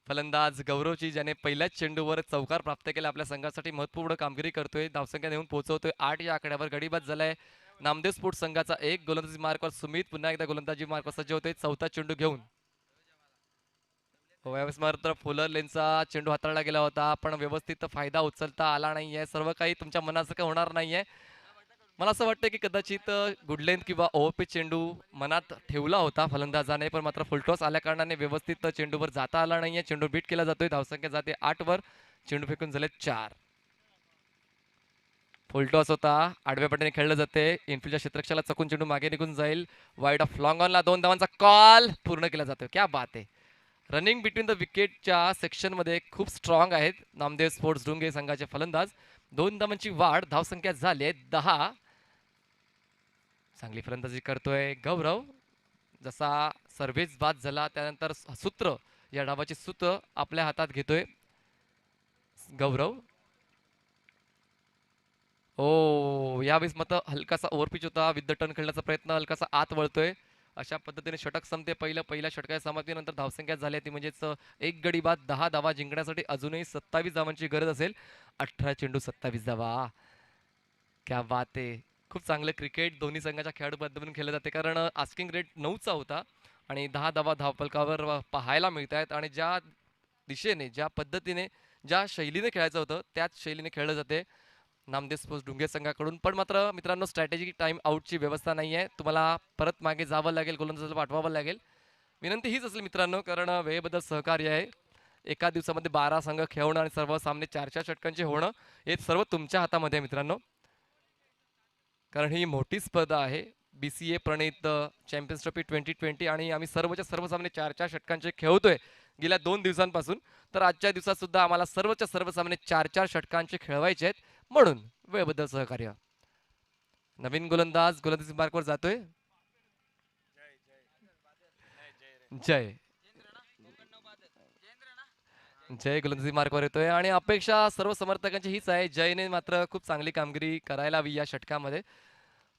फलंदाज गौरवची, ज्याने पहिल्याच चेंडूवर चौकार प्राप्त केला. आपल्या संघासाठी महत्वपूर्ण कामगिरी करतोय, धावसंख्या नेऊन पोहोचवतोय 8 या आकड्यावर. गडीबाद झालाय नामदेव स्पोर्ट्स संघाचा 1. गोलंदाजी मार्कवर सुमित पुन्हा एकदा गोलंदाजी मार्कवर सज्ज होते 4था चेंडू घेऊन. यावेळेस मात्र फुलर लेनचा चेंडू हाताळला गेला होता, पण व्यवस्थित फायदा उचलता आला नाहीये. सर्व काही तुमच्या मनासारखं होणार नाहीये. मला असं वाटतं की कदाचित गुड लेंथ किंवा ओव्हरपिच चेंडू मनात ठेवला होता फलंदाजाने, पण मात्र फुलटॉस आल्या कारणाने व्यवस्थित चेंडूवर जाता आला नाहीये. चेंडू बीट केला जातोय, धावसंख्या जाते 8 वर. चेंडू फेकून झाले 4. फुलटॉस होता, आडव्या पट्टीने खेळलं जाते, इनफिल्डच्या क्षेत्ररक्षकाला चकून चेंडू मागे निघून जाईल. वाईड ऑफ लॉंग ऑनला 2 धावांचा कॉल पूर्ण केला जातो. क्या बात आहे. रनिंग बिटवीन द विकेटच्या सेक्शनमध्ये खूप स्ट्रॉंग आहेत नामदेव स्पोर्ट्स डुंगे संघाचे फलंदाज. 2 धावांची वाढ, धावसंख्या झाली आहे 10. चांगली फलंदाजी करतोय गौरव. जसा सर्व्हिस बाद झाला त्यानंतर सूत्र, या डावाची सूत्र आपल्या हातात घेतोय गौरव. ओ यावेळेस मात्र हलकासा ओव्हरपिच होता, विथ द टर्न खेळण्याचा प्रयत्न हलकासा आत वळतोय. अशा पद्धतीने षटक संपते. पहिल्या षटकाच्या समाप्तीनंतर धावसंख्या झाली ती म्हणजेच 1 गडी बाद. 10 धावा जिंकण्यासाठी अजूनही 27 धावांची गरज असेल. 18 चेंडू 27 धावा. क्या बात आहे. खूप चांगलं क्रिकेट दोन्ही संघाच्या खेळाडूंमधून खेळलं जाते, कारण आस्किंग रेट 9चा होता आणि 10 धावा धावफलकावर पाहायला मिळत आहेत. आणि ज्या दिशेने, ज्या पद्धतीने, ज्या शैलीने खेळायचं होतं त्याच शैलीने खेळलं जाते नामदेव स्पोर्ट्स डुंगे संघाकडून. पण मात्र मित्रांनो, स्ट्रॅटेजिक टाइम आउटची व्यवस्था नाही आहे. तुम्हाला परत मागे जावं लागेल, गोलंदाजाला पाठवावं लागेल. विनंती हीच असेल मित्रांनो, कारण वेळेबद्दल सहकार्य आहे. एका दिवसामध्ये 12 संघ खेळणं आणि सर्व सामने 4-4 षटकांचे होणं हे सर्व तुमच्या हातामध्ये आहे मित्रांनो, कारण ही मोठी स्पर्धा आहे. BCA प्रणित चॅम्पियन्स ट्रॉफी 2020 आणि आम्ही सर्वच्या सर्व सामने 4-4 षटकांचे खेळतोय गेल्या 2 दिवसांपासून. तर आजच्या दिवसात सुद्धा आम्हाला सर्वच्या सर्व सामने 4-4 षटकांचे खेळवायचे आहेत, म्हणून वेळेबद्दल सहकार्य. नवीन गोलंदाजी मार्कवर जातोय. जय जय गोलंदाजी मार्कवर येतोय आणि अपेक्षा सर्व समर्थकांची हीच आहे, जयने मात्र खूप चांगली कामगिरी करायला हवी या षटकामध्ये.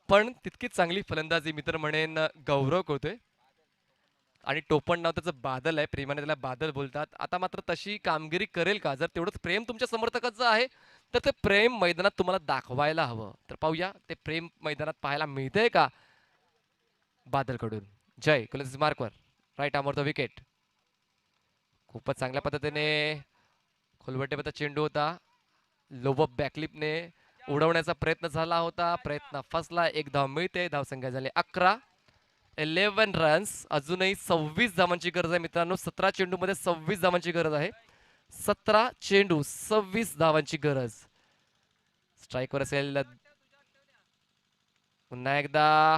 पण तितकीच चांगली फलंदाजी मित्र म्हणेन गौरव करतोय. आणि टोपण नाव त्याचं बादल आहे, प्रेमाने त्याला बादल बोलतात. आता मात्र तशी कामगिरी करेल का? जर तेवढंच प्रेम तुमच्या समर्थकाचं आहे तर ते प्रेम मैदानात तुम्हाला दाखवायला हवं. तर पाहूया ते प्रेम मैदानात पाहायला मिळतंय का बादलकडून. जय गोलंदाजी मार्कवर, राईट आर्म द विकेट. खूपच चांगल्या पद्धतीने खोलवटेबद्दल चेंडू होता, लोब बॅकलिपने उडवण्याचा प्रयत्न झाला होता, प्रयत्न फसला. 1 धाव मिळते, धावसंख्या झाली 11. 11 रन्स. अजूनही 26 धावांची गरज आहे मित्रांनो. 17 चेंडू मध्ये 26 धावांची गरज आहे. 17 चेंडू 26 धावांची गरज. स्ट्राईकवर असेल. पुन्हा एकदा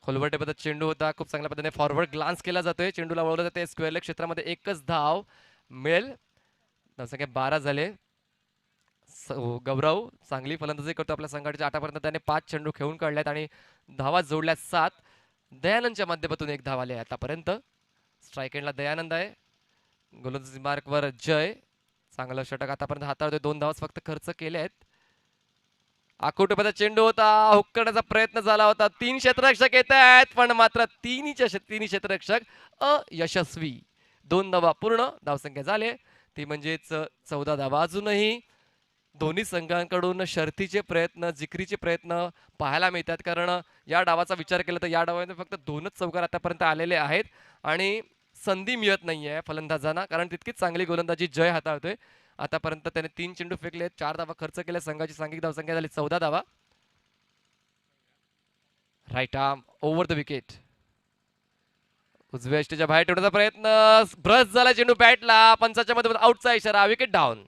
खोलवटेबद्दल चेंडू होता, खूप चांगल्या पद्धतीने फॉरवर्ड ग्लान्स केला जातोय, चेंडूला वळवलं जाते स्क्वेअर लेग क्षेत्रामध्ये. 1च धाव मिळेल. धावसंख्या 12 झाले. गौरव चांगली फलंदाजी करतो आपल्या संघाच्या. आतापर्यंत त्याने 5 चेंडू खेळून काढल्यात आणि धावा जोडल्या 7. दयानंदच्या माध्यमातून 1 धाव आले आतापर्यंत. स्ट्राईक एंडला दयानंद आहे. गोलंदाजी मार्कवर जय. चांगलं षटक आतापर्यंत हाताळतोय. 2 धावाच फक्त खर्च केले आहेत. आकुटोबाचा चेंडू होता, हुक करण्याचा प्रयत्न झाला होता. 3 क्षेत्ररक्षक येत आहेत, पण मात्र तिन्ही क्षेत्ररक्षक अयशस्वी. 2 धावा पूर्ण. धावसंख्या झाली ती म्हणजेच 14 धावा. अजूनही दोन्ही संघांकडून शर्थीचे प्रयत्न, जिकरीचे प्रयत्न पाहायला मिळतात, कारण या डावाचा विचार केला तर या डावामध्ये फक्त 2च चौकार आतापर्यंत आलेले आहेत आणि संधी मिळत नाहीये फलंदाजांना, कारण तितकीच चांगली गोलंदाजी जय हाताळतोय. आतापर्यंत त्याने 3 चेंडू फेकले, 4 धावा खर्च केल्या. संघाची सांघिक धावसंख्या झाली 14 धावा. Right arm over the wicket. उजव्या यष्टीच्या बाहेर ठेवण्याचा प्रयत्न, ब्रश झाला चेंडू बॅटला. पंचाच्या मध्ये आउटचा इशारा, विकेट डाऊन.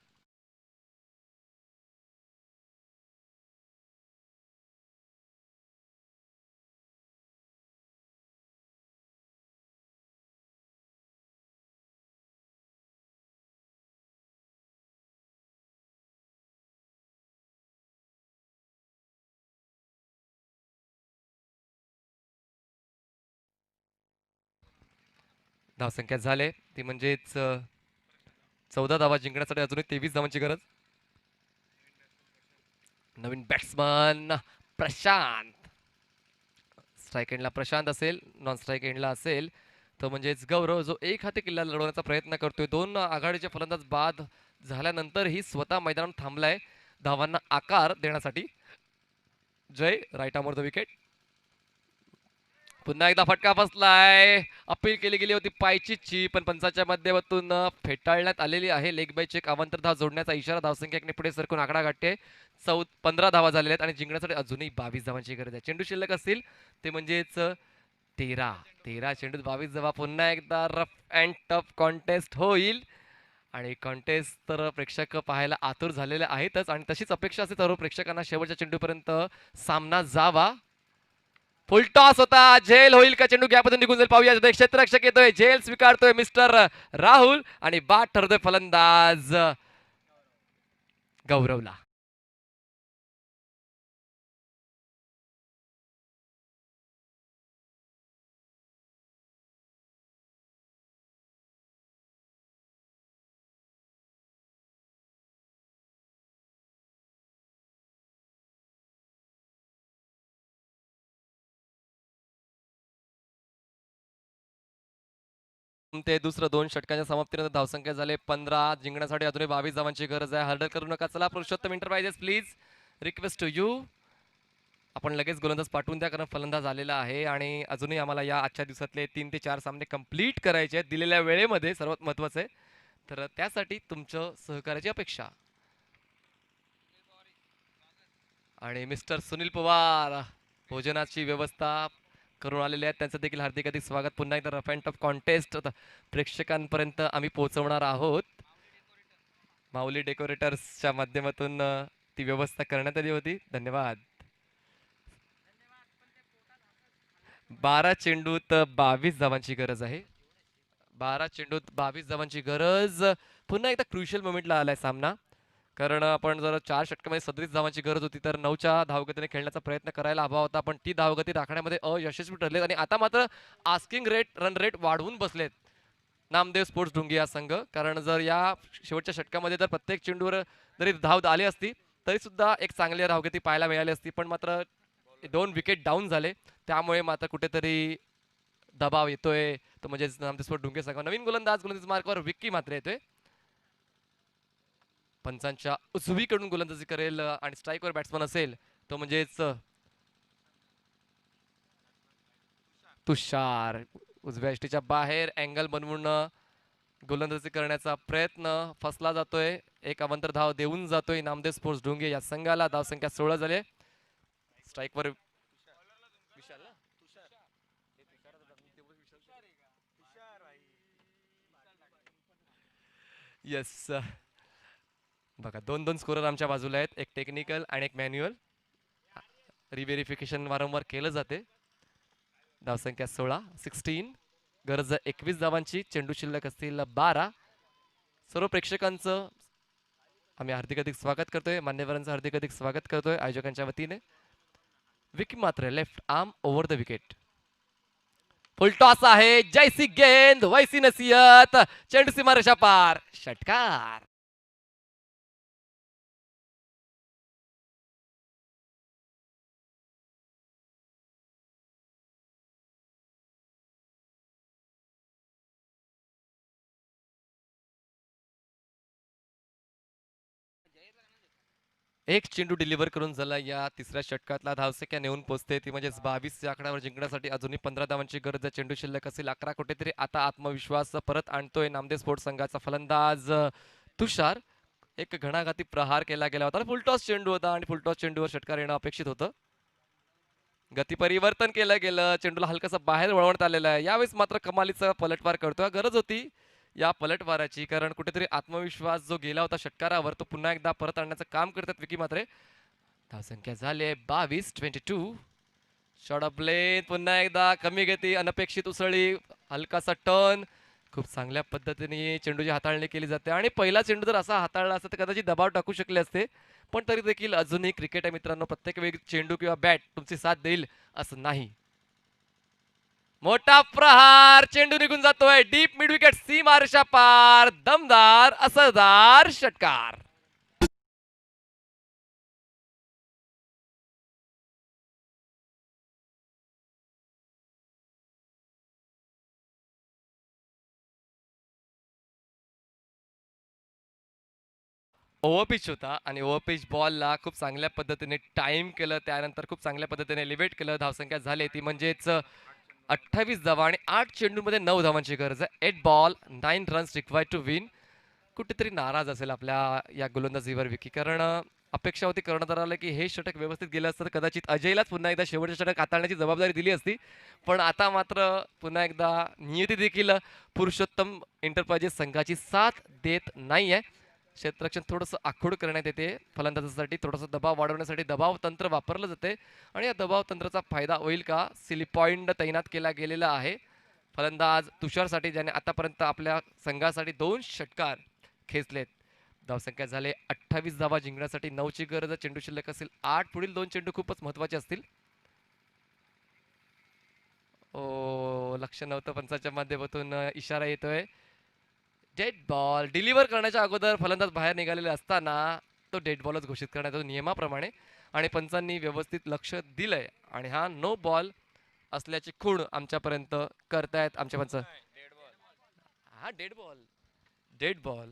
धावसंख्या झाले ती म्हणजेच 14 धावा जिंकण्यासाठी अजूनही 23 धावांची गरज. नवीन बॅट्समन प्रशांत. स्ट्राईक एंडला प्रशांत असेल, नॉन स्ट्राईक एंडला असेल तर म्हणजेच गौरव, जो एक हाती किल्ला लढवण्याचा प्रयत्न करतोय. 2 आघाडीचे फलंदाज बाद झाल्यानंतरही स्वतः मैदानात थांबलाय धावांना आकार देण्यासाठी. जय राईट आर्म द विकेट. पुन्हा एकदा फटका बसलाय. अपील केली गेली होती पायचीची, पण पंचाच्या माध्यमातून फेटाळण्यात आलेली आहे. लेग बाय चेक, अवांतर धाव जोडण्याचा इशारा. धावसंख्या एकने पुढे सरकून आकडा गाठते. 15 धावा झालेल्या आहेत आणि जिंकण्यासाठी अजूनही 22 धावांची गरज आहे. चेंडू शिल्लक असतील ते म्हणजेच 13 चेंडूत 22 धावा. पुन्हा एकदा रफ अँड टफ कॉन्टेस्ट होईल आणि कॉन्टेस्ट तर प्रेक्षक पाहायला आतुर झालेले आहेतच आणि तशीच अपेक्षा असते सर्व प्रेक्षकांना शेवटच्या चेंडूपर्यंत सामना जावा. फुल टॉस होता, झेल होईल का, चेंडू गॅपमधून निघून जाईल पाहूया. क्षेत्ररक्षक येतोय, झेल स्वीकारतोय मिस्टर राहुल आणि बाद ठरतोय फलंदाज गौरवला. ते दुसरं 2 षटकांच्या समाप्तीनंतर धावसंख्या झाले 15. जिंकण्यासाठी अजूनही 22 धावांची गरज आहे. हर्डल करू नका. चला Purushottam enterprises please request to you. आपण लगेच गोलंदाज पाठवून द्या कारण फलंदाज आलेला आहे आणि अजूनही आम्हाला या आजच्या दिवसातले 3 ते 4 सामने कंप्लीट करायचे आहेत दिलेल्या वेळेमध्ये, सर्वात महत्त्वाचं आहे. तर त्यासाठी तुमचं सहकार्याची अपेक्षा. आणि मिस्टर सुनील पवार भोजनाची व्यवस्था करून आलेले आहेत, त्यांचं देखील हार्दिक हार्दिक स्वागत. पुन्हा एकदा रफ अँड टफ कॉन्टेस्ट प्रेक्षकांपर्यंत आम्ही पोहोचवणार आहोत. माऊली डेकोरेटर्सच्या माध्यमातून ती व्यवस्था करण्यात आली होती. धन्यवाद. 12 चेंडूत 22 धावांची गरज आहे. 12 चेंडूत 22 धावांची गरज. पुन्हा एकदा क्रुशियल मोमेंटला आलाय सामना, कारण आपण जर 4 षटकामध्ये 37 धावांची गरज होती तर 9च्या धावगतीने खेळण्याचा प्रयत्न करायला हवा होता, पण ती धावगती राखण्यामध्ये अयशस्वी ठरलेत आणि आता मात्र आस्किंग रेट रन रेट वाढवून बसलेत नामदेव स्पोर्ट्स ढुंगी या संघ. कारण जर या शेवटच्या षटकामध्ये जर प्रत्येक चेंडूवर जरी धाव आली असती तरी सुद्धा एक चांगली धावगती पाहायला मिळाली असती, पण मात्र 2 विकेट डाऊन झाले, त्यामुळे मात्र कुठेतरी दबाव येतोय. तो म्हणजे नामदेव स्पोर्ट्स ढुंगी संघ. नवीन गोलंदाज मार्कवर विक्की मात्र येतोय. पंचांच्या उजवीकडून गोलंदाजी करेल आणि स्ट्राईकवर बॅट्समन असेल तो म्हणजेच तुषार. उजव्या यष्टीच्या बाहेर अँगल बनवून गोलंदाजी करण्याचा प्रयत्न फसला जातोय. एक अवंतर धाव देऊन जातोय नामदेव स्पोर्ट्स ढुंगे या संघाला. धावसंख्या 16 झाले. स्ट्राईकवर येस बघा 2-2 स्कोरर आमच्या बाजूला आहेत, एक टेक्निकल आणि एक मॅन्युअल. रिव्हेरिफिकेशन वारंवार केलं जाते. धावसंख्या 16. गरज 21 धावांची. चेंडू शिल्लक असतील 12. सर्व प्रेक्षकांचं आम्ही हार्दिक हार्दिक स्वागत करतोय, मान्यवरांचं हार्दिक हार्दिक स्वागत करतोय आयोजकांच्या वतीने. विकी मात्र left arm over the wicket. Full toss आहे, जयसी गेंद, वैसी नसीहत, चेंडू सीमारेषा पार, षटकार. एक चेंडू डिलिव्हर करून झाला या तिसऱ्या षटकातला. धावसंख्या नेऊन पोहोचते ती म्हणजेच 22च्या आकड्यावर जिंकण्यासाठी अजूनही 15 धावांची गरज आहे. चेंडू शिल्लक असेल 11. कुठेतरी आता आत्मविश्वास परत आणतोय नामदेव स्पोर्ट्स संघाचा फलंदाज तुषार. एक घणाघाती प्रहार केला गेला होता, फुलटॉस चेंडू होता आणि फुलटॉस चेंडूवर षटकार येणं अपेक्षित होतं. गती परिवर्तन केलं गेलं, चेंडूला हलकासा बाहेर वळवण्यात आलेला आहे. यावेळेस मात्र कमालीचा पलटवार करतोय. गरज होती या पलटवाराची, कारण कुठेतरी आत्मविश्वास जो गेला होता षटकारावर तो पुन्हा एकदा परत आणण्याचं काम करतात विकी मात्रे. धावसंख्या झाली 22. शॉट ऑफ प्ले, पुन्हा एकदा कमी गती, अनपेक्षित उसळी, हलकासा टर्न. खूप चांगल्या पद्धतीने चेंडूची हाताळणी केली जाते आणि पहिला चेंडू जर असा हाताळला असता तर कदाचित दबाव टाकू शकले असते, पण तरी देखील अजूनही क्रिकेट आहे मित्रांनो, प्रत्येक वेळी चेंडू किंवा बॅट तुमची साथ देईल असं नाही. मोठा प्रहार, चेंडू निघून जातोय डीप मिड विकेट, सीमारेषा पार, दमदार असरदार षटकार. ओव्हरपिच होता आणि ओव्हरपिच बॉलला खूप चांगल्या पद्धतीने टाइम केलं, त्यानंतर खूप चांगल्या पद्धतीने एलिव्हेट केलं. धावसंख्या झाली ती म्हणजेच 28 धावा आणि 8 चेंडूमध्ये 9 धावांची गरज आहे. 8 ball 9 runs required to win. कुठेतरी नाराज असेल आपल्या या गोलंदाजीवर विकी, कारण अपेक्षा होती कर्णधाराला की हे षटक व्यवस्थित गेलं असतं तर कदाचित अजयलाच पुन्हा एकदा शेवटचे षटक हाताळण्याची जबाबदारी दिली असती. पण आता मात्र पुन्हा एकदा नियती देखील पुरुषोत्तम एंटरप्राइजेस संघाची साथ देत नाहीये. क्षेत्ररक्षण थोडंसं आखूड करण्यात येते. फलंदाजासाठी थोडासा दबाव वाढवण्यासाठी दबाव तंत्र वापरलं जाते आणि या दबाव तंत्राचा फायदा होईल का? सिली पॉइंट तैनात केला गेलेला आहे. फलंदाज तुषारसाठी ज्याने आतापर्यंत आपल्या संघासाठी 2 षटकार खेचलेत. धावसंख्या झाले 28 धावा जिंकण्यासाठी 9ची गरज आहे. चेंडू शिल्लक असेल 8. पुढील 2 चेंडू खूपच महत्वाचे असतील. लक्ष नव्हतं पंचाच्या माध्यमातून इशारा येतोय. डेड बॉल डिलिव्हर करण्याच्या अगोदर फलंदाज बाहेर निघालेले असताना तो डेड बॉलच घोषित करण्यात येतो नियमाप्रमाणे आणि पंचांनी व्यवस्थित लक्ष दिलंय आणि हा नो बॉल असल्याची खूण आमच्यापर्यंत करतायत आमचे पंच. हा dead ball dead ball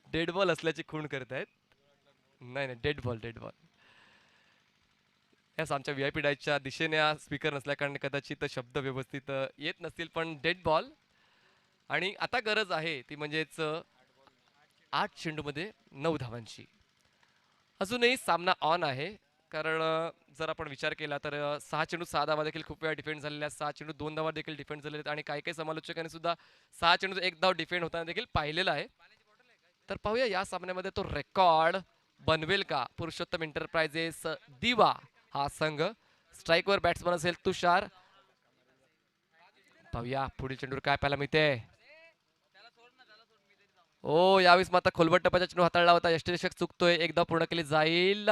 dead ball असल्याची खूण करतायत. नाही नाही डेड बॉल डेड बॉल. यास आमच्या व्ही आय पी डायच्या दिशेने हा स्पीकर नसल्या कारण कदाचित शब्द व्यवस्थित येत नसतील पण डेड बॉल आणि आता गरज आहे ती म्हणजेच 8 चेंडूमध्ये 9 धावांची. अजूनही सामना ऑन आहे कारण जर आपण विचार केला तर 6 चेंडू 6 धावा देखील खूप वेळा डिफेंड झालेल्या 6 चेंडू 2 धावा देखील डिफेंड झालेले आहेत आणि काही काही समालोचकांनी सुद्धा 6 चेंडू 1 धाव डिफेंड होताना देखील पाहिलेलं आहे. तर पाहूया या सामन्यामध्ये तो रेकॉर्ड बनवेल का पुरुषोत्तम एंटरप्राइजेस दिवा हा संघ. स्ट्राईकवर बॅट्समन असेल तुषार. पाहूया पुढील चेंडूवर काय पाहायला मिळते. यावेळेस मात्र खोलवट टप्प्याचा चेंडू हाताळला होता. यष्टीरक्षक चुकतोय. एकदा पूर्ण केली जाईल.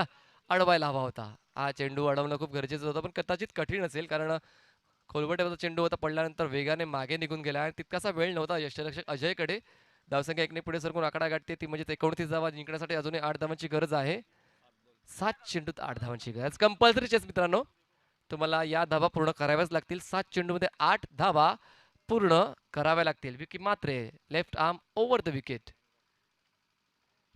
अडवायला हवा होता. हा चेंडू अडवणं खूप गरजेचं होतं पण कदाचित कठीण असेल कारण खोलवट टप्प्याचा चेंडू होता पडल्यानंतर वेगाने मागे निघून गेला आणि तितकासा वेळ नव्हता यष्टीरक्षक अजयकडे. धावसंख्या 1ने पुढे सरकून आकडा गाठते ती म्हणजे 29 धावा जिंकण्यासाठी अजूनही 8 धावांची गरज आहे. 7 चेंडूत 8 धावांची गरज कंपल्सरी चेस मित्रांनो. तुम्हाला या धावा पूर्ण कराव्याच लागतील. 7 चेंडूमध्ये 8 धावा पूर्ण कराव्या लागतील. विकी मात्रे left arm over the wicket.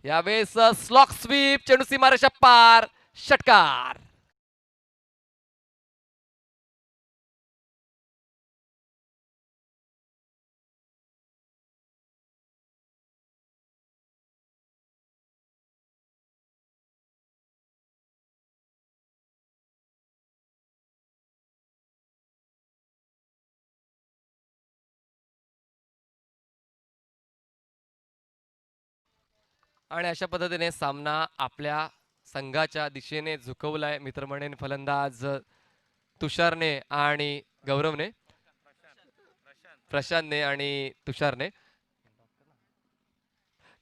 यावेळेस स्लॉक स्वीप चेंडू सीमारेषा पार षटकार. आणि अशा पद्धतीने सामना आपल्या संघाच्या दिशेने झुकवलाय मित्र म्हणेन फलंदाज तुषारने आणि गौरवने. प्रशांतने आणि तुषारने.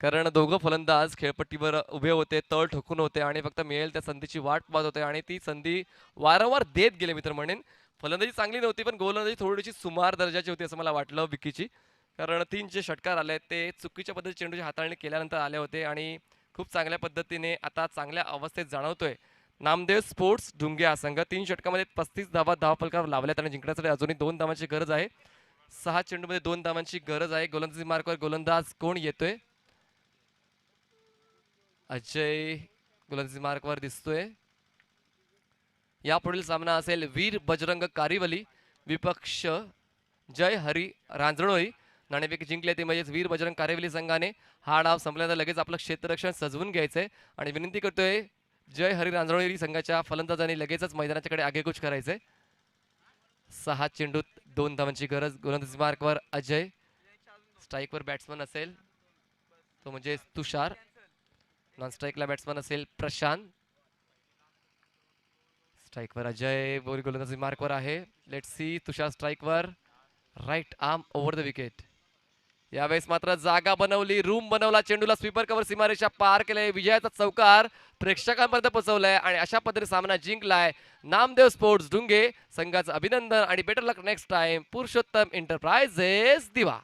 कारण दोघं फलंदाज खेळपट्टीवर उभे होते. तळ ठोकून होते आणि फक्त मिळेल त्या संधीची वाट पाहत होते आणि ती संधी वारंवार देत गेले मित्र म्हणेन. फलंदाजी चांगली नव्हती पण गोलंदाजी थोडीशी सुमार दर्जाची होती असं मला वाटलं विकीची. कारण 3 जे षटकार आले ते चुकीच्या पद्धतीने चेंडूची हाताळणी केल्यानंतर आले होते आणि खूप चांगल्या पद्धतीने आता चांगल्या अवस्थेत जाणवतोय नामदेव स्पोर्ट्स ढुंगे हा संघ. 3 षटकामध्ये 35 धावा धावफलकावर लावल्यात आणि जिंकण्यासाठी अजूनही 2 धावांची गरज आहे. 6 चेंडूमध्ये 2 धावांची गरज आहे. गोलंदाजी मार्कवर गोलंदाज कोण येतोय. अजय गोलंदाजी मार्कवर दिसतोय. यापुढील सामना असेल वीर बजरंग कारिवली विपक्ष जय हरी रांजणोळी. नाणेफेक जिंकले ते म्हणजेच वीर बजरंग कारिवली संघाने हा डाव संपल्यानंतर लगेच आपलं क्षेत्ररक्षण सजवून घ्यायचंय आणि विनंती करतोय जय हरी रांजणोळी संघाच्या फलंदाजांनी लगेचच मैदानाच्याकडे आगेकूच करायचंय. 6 चेंडूत 2 धावांची गरज. गोलंदाजी मार्कवर अजय. स्ट्राईकवर बॅट्समन असेल तो म्हणजे तुषार. नॉन स्ट्राईकला बॅट्समन असेल प्रशांत. स्ट्राईकवर अजय. बोरी गोलंदाजी मार्कवर आहे. लेट्स सी तुषार स्ट्राईकवर. Right arm over the wicket. यावेळेस मात्र जागा बनवली. रूम बनवला. चेंडूला स्वीपर कव्हर सीमारेषा पार केले. विजयाचा चौकार प्रेक्षकांपर्यंत पोहोचवलाय आणि अशा पद्धतीने सामना जिंकलाय नामदेव स्पोर्ट्स ढुंगे संघाचं अभिनंदन आणि बेटर लक नेक्स्ट टाइम पुरुषोत्तम एंटरप्राइजेस दिवा.